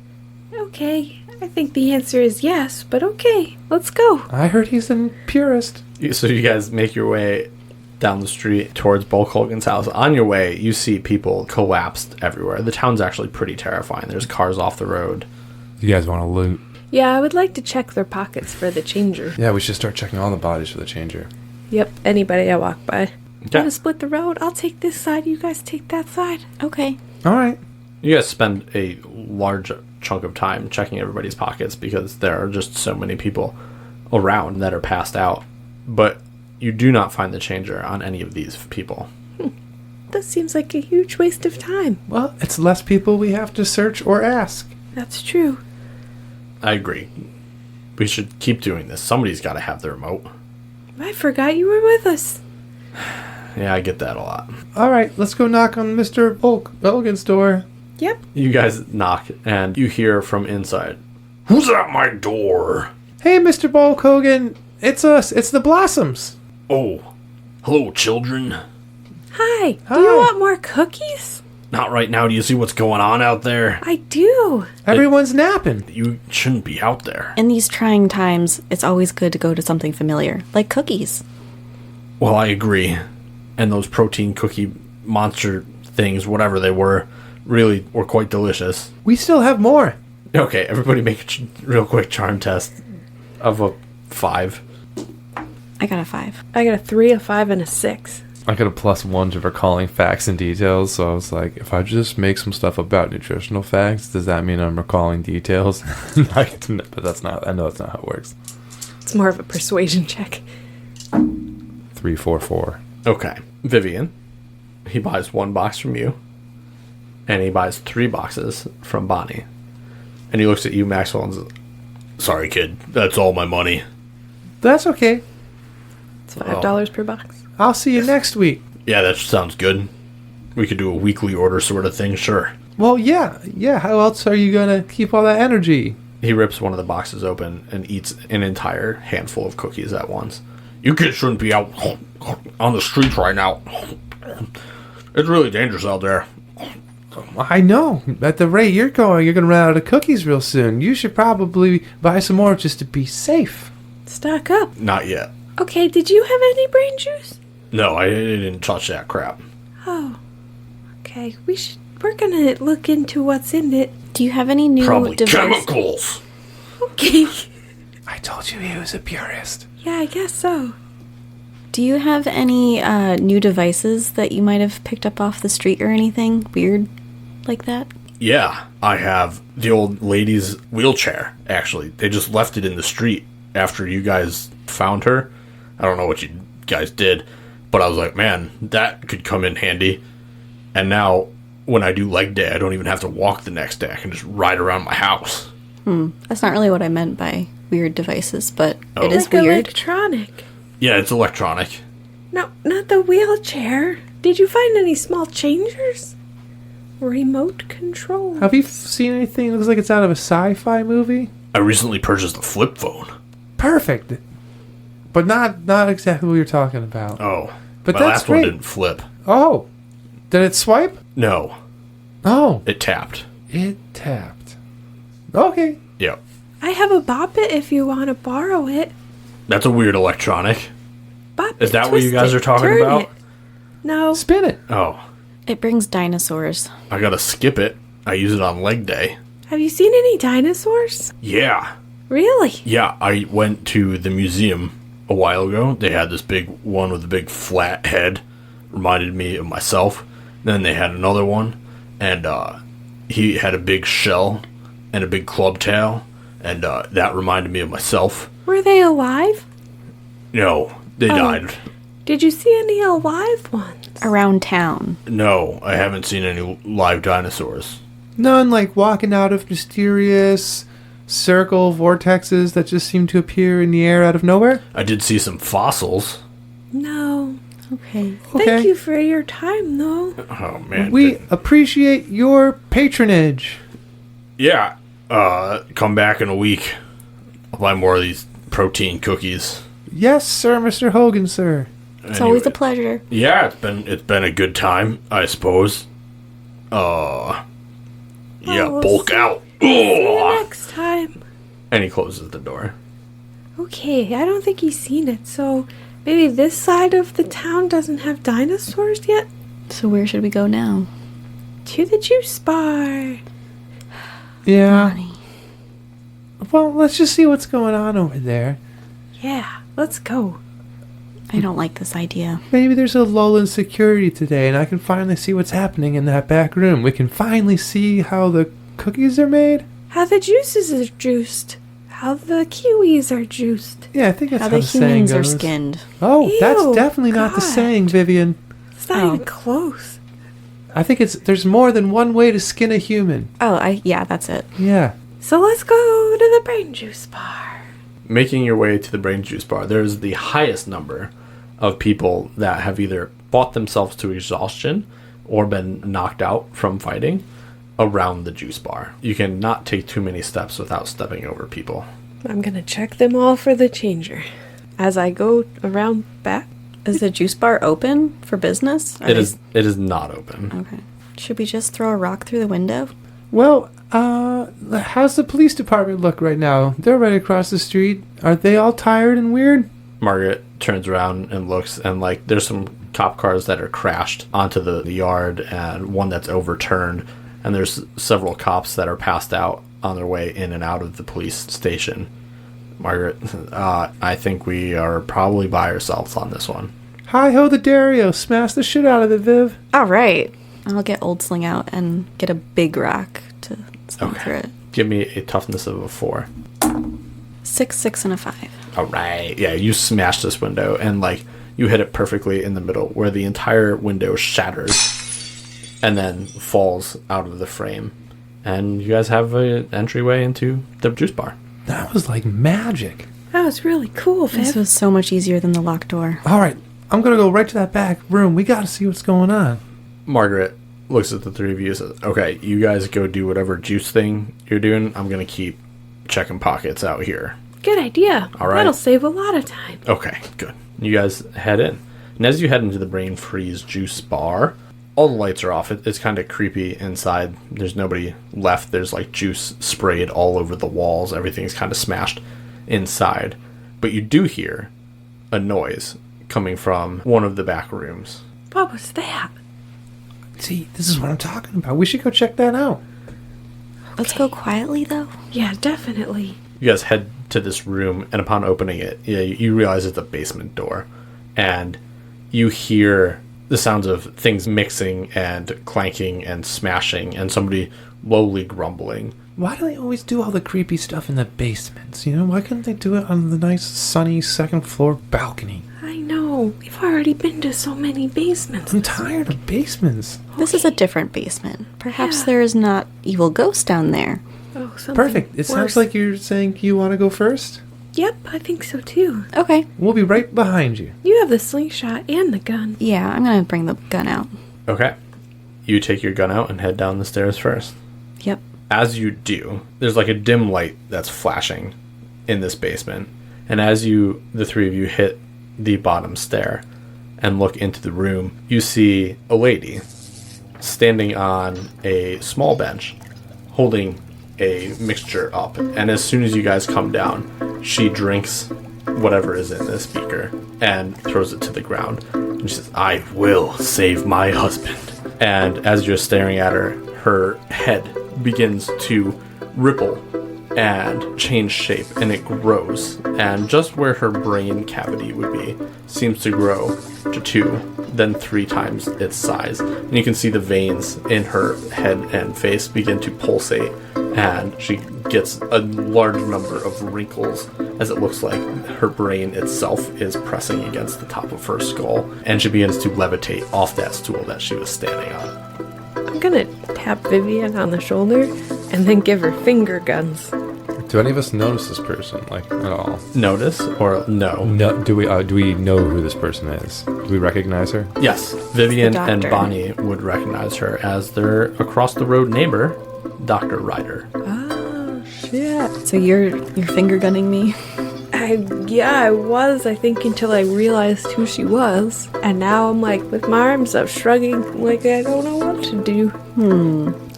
S5: Okay, I think the answer is yes, but okay, let's go.
S3: I heard he's a purist.
S1: So you guys make your way down the street towards Bulk Hogan's house. On your way, you see people collapsed everywhere. The town's actually pretty terrifying. There's cars off the road.
S3: You guys want to loot?
S5: Yeah, I would like to check their pockets for the changer.
S3: Yeah, we should start checking all the bodies for the changer.
S5: Yep, anybody I walk by.
S1: Okay.
S5: Want to split the road? I'll take this side, you guys take that side.
S2: Okay.
S3: All right.
S1: You guys spend a large chunk of time checking everybody's pockets because there are just so many people around that are passed out. But you do not find the changer on any of these people.
S5: This seems like a huge waste of time.
S3: Well, it's less people we have to search or ask.
S5: That's true.
S1: I agree. We should keep doing this. Somebody's got to have the remote.
S5: I forgot you were with us.
S1: Yeah, I get that a lot.
S3: All right, let's go knock on Mr. Bulk Hogan's door.
S5: Yep.
S1: You guys knock, and you hear from inside, "Who's at my door?"
S3: Hey, Mr. Bulk Hogan, it's us. It's the Blossoms.
S1: "Oh, hello, children.
S5: Hi.
S3: Hi.
S5: Do you want more cookies?
S1: Not right now. Do you see what's going on out there?
S5: I do.
S3: Everyone's napping.
S1: You shouldn't be out there."
S2: In these trying times, it's always good to go to something familiar, like cookies.
S1: Well, I agree. And those protein cookie monster things, whatever they were, really were quite delicious.
S3: We still have more.
S1: Okay, everybody make a real quick charm test of a 5.
S2: I got a 5.
S5: I got a 3, a 5, and a 6.
S3: I got a +1 to recalling facts and details, so I was like, if I just make some stuff about nutritional facts, does that mean I'm recalling details? But that's not, I know that's not how it works.
S5: It's more of a persuasion check.
S3: 3, 4, 4.
S1: Okay. Vivian, he buys 1 box from you, and he buys 3 boxes from Bonnie. And he looks at you, Maxwell, and says, "Sorry, kid, that's all my money."
S3: That's okay.
S5: It's $5 per box.
S3: I'll see you next week.
S1: Yeah, that sounds good. We could do a weekly order sort of thing, sure.
S3: Well, yeah. How else are you gonna keep all that energy?
S1: He rips one of the boxes open and eats an entire handful of cookies at once. "You kids shouldn't be out on the streets right now. It's really dangerous out there."
S3: I know. At the rate you're going, you're gonna run out of cookies real soon. You should probably buy some more just to be safe.
S5: Stock up.
S1: Not yet.
S5: Okay, did you have any brain juice?
S1: No, I didn't touch that crap.
S5: Oh. Okay, we're gonna look into what's in it.
S2: Do you have any new
S1: Probably
S2: device?
S1: chemicals.
S5: Okay.
S3: I told you he was a purist.
S5: Yeah, I guess so.
S2: Do you have any new devices that you might have picked up off the street or anything weird like that?
S1: Yeah, I have the old lady's wheelchair, actually. They just left it in the street after you guys found her. I don't know what you guys did, But I was like, man, that could come in handy. And now, when I do leg day, I don't even have to walk the next day. I can just ride around my house.
S2: That's not really what I meant by weird devices, but it is
S5: Like
S2: weird.
S5: electronic.
S1: Yeah, it's electronic.
S5: No, not the wheelchair. Did you find any small changers? Remote control.
S3: Have you seen anything that looks like it's out of a sci-fi movie?
S1: I recently purchased a flip phone.
S3: Perfect. But not exactly what you're talking about.
S1: Oh,
S3: But
S1: my
S3: that's
S1: last one
S3: great.
S1: didn't flip.
S3: Oh. Did it swipe?
S1: No,
S3: Oh.
S1: it tapped.
S3: It tapped. Okay.
S1: Yep.
S5: I have a bop it if you want to borrow it.
S1: That's a weird electronic.
S5: Bop
S1: Is
S5: it,
S1: that what you
S5: twist
S1: guys
S5: it,
S1: are talking
S5: turn
S1: about?
S5: it. No.
S3: Spin it.
S1: Oh,
S2: It brings dinosaurs.
S1: I gotta skip it. I use it on leg day.
S5: Have you seen any dinosaurs?
S1: Yeah.
S5: Really?
S1: Yeah, I went to the museum a while ago. They had this big one with a big flat head. Reminded me of myself. Then they had another one. And he had a big shell and a big club tail. And that reminded me of myself.
S5: Were they alive?
S1: No, they died.
S5: Did you see any alive ones?
S2: Around town.
S1: No, I haven't seen any live dinosaurs.
S3: None like walking out of mysterious circle vortexes that just seem to appear in the air out of nowhere?
S1: I did see some fossils.
S5: No.
S2: Okay.
S5: Thank you for your time, though.
S1: Oh, man.
S3: We appreciate your patronage.
S1: Yeah, come back in a week. I'll buy more of these protein cookies.
S3: Yes, sir, Mr. Hogan, sir.
S2: It's always a pleasure.
S1: Yeah, it's been a good time, I suppose. Yeah,
S5: we'll
S1: bulk out.
S5: See you
S1: Ugh.
S5: next time.
S1: And he closes the door.
S5: Okay, I don't think he's seen it, so maybe this side of the town doesn't have dinosaurs yet?
S2: So where should we go now?
S5: To the juice bar.
S3: Yeah.
S2: Bonnie.
S3: Well, let's just see what's going on over there.
S5: Yeah, let's go.
S2: I don't like this idea.
S3: Maybe there's a lull in security today, and I can finally see what's happening in that back room. We can finally see how the cookies are made.
S5: How the juices are juiced. How the kiwis are juiced.
S3: Yeah, I think that's
S2: How
S3: how
S2: the
S3: the saying
S2: humans are
S3: goes.
S2: skinned.
S3: Oh, that's
S5: Ew,
S3: definitely not the
S5: God.
S3: saying, Vivian.
S5: It's not
S2: Oh.
S5: even close.
S3: I think there's more than one way to skin a human.
S2: Oh, yeah, that's it.
S3: Yeah.
S5: So let's go to the brain juice bar.
S1: Making your way to the brain juice bar, there's the highest number of people that have either fought themselves to exhaustion or been knocked out from fighting around the juice bar. You can not take too many steps without stepping over people.
S5: I'm gonna check them all for the changer. As I go around back.
S2: Is the juice bar open for business?
S1: It is not open.
S2: Okay. Should we just throw a rock through the window?
S3: Well, how's the police department look right now? They're right across the street. Are they all tired and weird?
S1: Margaret turns around and looks, and like there's some cop cars that are crashed onto the yard and one that's overturned, and there's several cops that are passed out on their way in and out of the police station. Margaret, I think we are probably by ourselves on this one.
S3: Hi-ho the Dario. Smash the shit out of it, Viv.
S2: All right. I'll get Old Sling out and get a big rock to sling through it.
S1: Give me a toughness of a 4.
S2: 6, 6, and a 5.
S1: All right. Yeah, you smash this window, and like you hit it perfectly in the middle where the entire window shatters and then falls out of the frame. And you guys have an entryway into the juice bar.
S3: That was like magic.
S5: That was really cool,
S2: This
S5: Viv.
S2: was so much easier than the locked door.
S3: All right. I'm going to go right to that back room. We got to see what's going on.
S1: Margaret looks at the three of you and says, okay, you guys go do whatever juice thing you're doing. I'm going to keep checking pockets out here.
S5: Good idea.
S1: All right.
S5: That'll save a lot of time.
S1: Okay, good. You guys head in. And as you head into the Brain Freeze juice bar, all the lights are off. It's kind of creepy inside. There's nobody left. There's like juice sprayed all over the walls. Everything's kind of smashed inside. But you do hear a noise coming from one of the back rooms.
S5: What was that?
S3: See, this is what I'm talking about. We should go check that out.
S2: Let's go quietly, though.
S5: Yeah, definitely.
S1: You guys head to this room, and upon opening it, you realize it's a basement door. And you hear the sounds of things mixing and clanking and smashing and somebody lowly grumbling.
S3: Why do they always do all the creepy stuff in the basements? You know, why couldn't they do it on the nice, sunny second floor balcony?
S5: I know. We've already been to so many basements.
S3: I'm tired of basements.
S2: This is a different basement. Perhaps
S5: Yeah.
S2: there is not evil ghosts down there.
S5: Oh, something
S3: Perfect. It
S5: worse.
S3: sounds like you're saying you want to go first.
S5: Yep, I think so too.
S2: Okay.
S3: We'll be right behind you.
S5: You have the slingshot and the gun.
S2: Yeah, I'm gonna bring the gun out.
S1: Okay. You take your gun out and head down the stairs first.
S2: Yep.
S1: As you do, there's like a dim light that's flashing in this basement. And as the three of you hit the bottom stair and look into the room, you see a lady standing on a small bench holding a mixture up. And as soon as you guys come down, she drinks whatever is in this beaker and throws it to the ground. And she says, "I will save my husband." And as you're staring at her, her head begins to ripple and change shape, and it grows. And just where her brain cavity would be seems to grow to 2, then 3 times its size. And you can see the veins in her head and face begin to pulsate, and she gets a large number of wrinkles as it looks like her brain itself is pressing against the top of her skull, and she begins to levitate off that stool that she was standing on.
S5: I'm gonna tap Vivian on the shoulder and then give her finger guns.
S3: Do any of us notice this person, like, at all?
S1: Notice or no?
S3: No. Do we know who this person is? Do we recognize her?
S1: Yes, Vivian
S2: The
S1: and
S2: doctor.
S1: Bonnie would recognize her as their across the road neighbor, Dr. Ryder.
S5: Oh, shit.
S2: So you're finger gunning me?
S5: I was, I think, until I realized who she was. And now I'm like, with my arms up, shrugging, like I don't know what to do.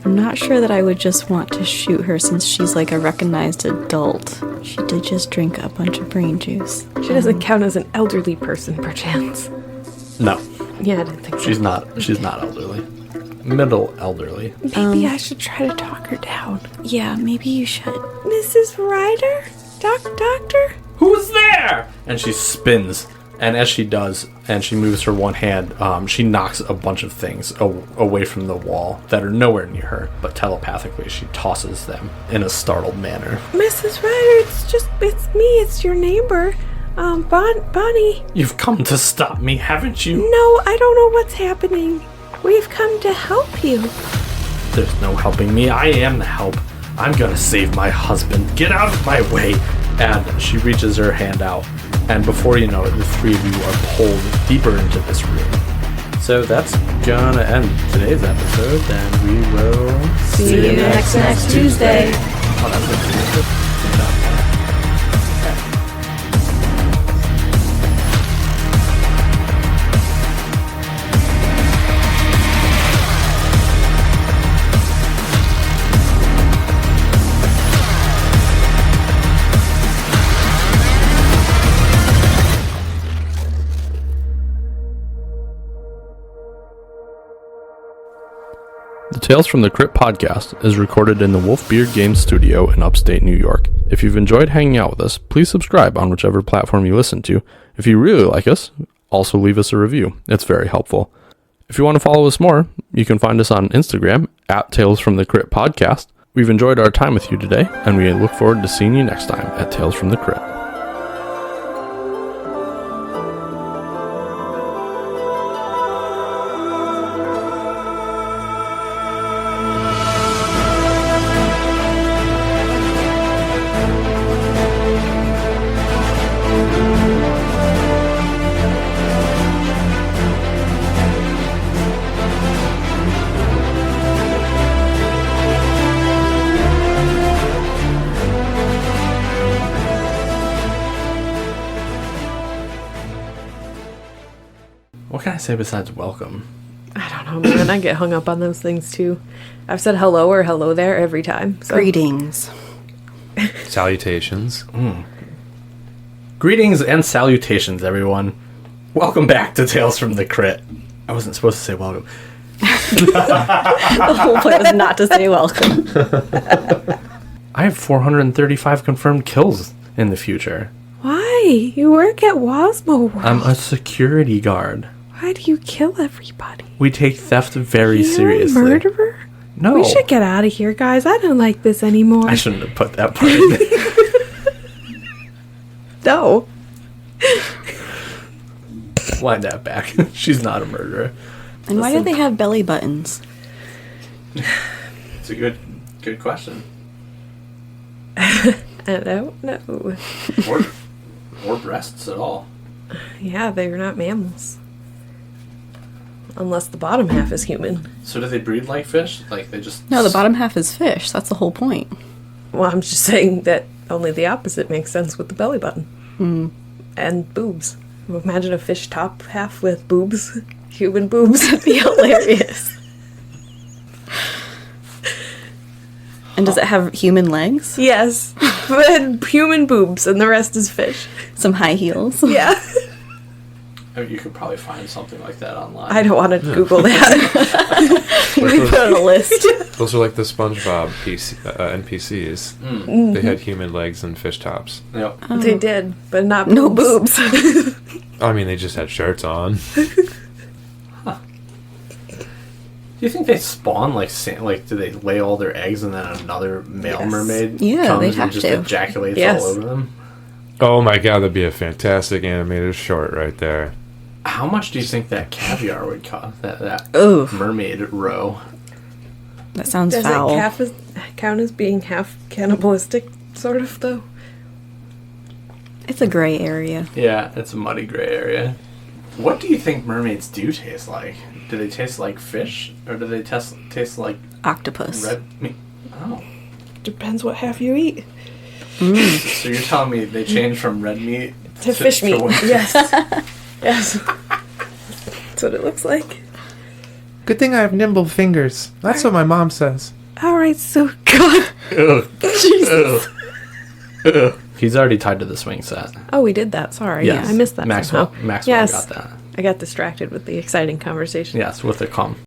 S2: I'm not sure that I would just want to shoot her since she's like a recognized adult. She did just drink a bunch of brain juice.
S5: She doesn't count as an elderly person, perchance.
S1: No,
S5: Yeah, I didn't think so.
S1: she's not. She's not elderly. Middle elderly.
S5: Maybe I should try to talk her down.
S2: Yeah, maybe you should.
S5: Mrs. Ryder? Doctor?
S1: Who's there? And she spins, and as she does, and she moves her one hand, she knocks a bunch of things away from the wall that are nowhere near her, but telepathically she tosses them in a startled manner.
S5: Mrs. Ryder, it's me, it's your neighbor. Bonnie.
S1: You've come to stop me, haven't you?
S5: No, I don't know what's happening. We've come to help you.
S1: There's no helping me. I am the help. I'm gonna save my husband. Get out of my way. And she reaches her hand out, and before you know it, the three of you are pulled deeper into this room. So that's gonna end today's episode, and we will
S2: See you next Tuesday.
S1: Oh, that's what it is. The Tales from the Crypt podcast is recorded in the Wolfbeard Games studio in upstate New York. If you've enjoyed hanging out with us, please subscribe on whichever platform you listen to. If you really like us, also leave us a review. It's very helpful. If you want to follow us more, you can find us on Instagram at Tales from the Crypt podcast. We've enjoyed our time with you today, and we look forward to seeing you next time at Tales from the Crypt. What can I say besides welcome?
S5: I don't know, man. I get hung up on those things too. I've said hello or hello there every time. So.
S2: Greetings.
S3: Salutations.
S1: Greetings and salutations, everyone. Welcome back to Tales from the Crypt. I wasn't supposed to say welcome.
S2: The whole point was not to say welcome.
S1: I have 435 confirmed kills in the future.
S5: Why? You work at Wasmo World.
S1: I'm a security guard.
S5: Why do you kill everybody?
S6: We take theft very
S5: You're
S6: seriously.
S5: a murderer?
S6: No.
S5: We should get out of here, guys. I don't like this anymore.
S6: I shouldn't have put that part in there.
S5: No.
S6: Wind that back. She's not a murderer.
S2: And why do they have belly buttons?
S6: It's a good question.
S5: I don't know.
S6: Or breasts at all.
S5: Yeah, they're not mammals. Unless the bottom half is human.
S6: So do they breed like fish? Like they just...
S2: No, the bottom half is fish. That's the whole point.
S5: Well, I'm just saying that only the opposite makes sense with the belly button. And boobs. Imagine a fish top half with boobs. Human boobs. That'd be hilarious.
S2: And does it have human legs?
S5: Yes. But human boobs and the rest is fish.
S2: Some high heels?
S5: Yeah.
S6: I mean, you could probably find something like that online.
S5: I don't want to Google that.
S2: We put on a list.
S3: Those are like the SpongeBob NPCs. They had human legs and fish tops.
S6: Yep.
S5: They did, but not
S2: No
S5: boobs.
S2: boobs.
S3: I mean, they just had shirts on.
S6: Do you think they spawn like do they lay all their eggs and then another male
S5: Yes.
S6: mermaid
S2: Yeah,
S6: comes
S2: they'd
S6: and
S2: have
S6: just
S2: to.
S6: ejaculates
S5: Yes.
S6: all over them?
S3: Oh my god, that'd be a fantastic animated short right there.
S6: How much do you think that caviar would cost? That
S2: Ooh,
S6: mermaid roe?
S2: that sounds
S5: Does
S2: foul.
S5: it count as being half cannibalistic, sort of, though?
S2: It's a gray area.
S6: Yeah, it's a muddy gray area. What do you think mermaids do taste like? Do they taste like fish, or do they taste like
S2: Octopus.
S6: red meat? Oh,
S5: Depends what half you eat.
S6: so you're telling me they change from red meat
S5: To fish meat.
S6: what-
S5: Yes. Yes. That's what it looks like.
S3: Good thing I have nimble fingers. That's what my mom says.
S5: Alright, so God.
S6: Ugh. Ugh. Ugh. He's already tied to the swing set.
S5: Oh, we did that. Sorry.
S6: Yes.
S5: Yeah, I missed that.
S6: Maxwell
S5: somehow.
S6: Maxwell
S5: Yes.
S6: got that.
S5: I got distracted with the exciting conversation.
S6: Yes, with the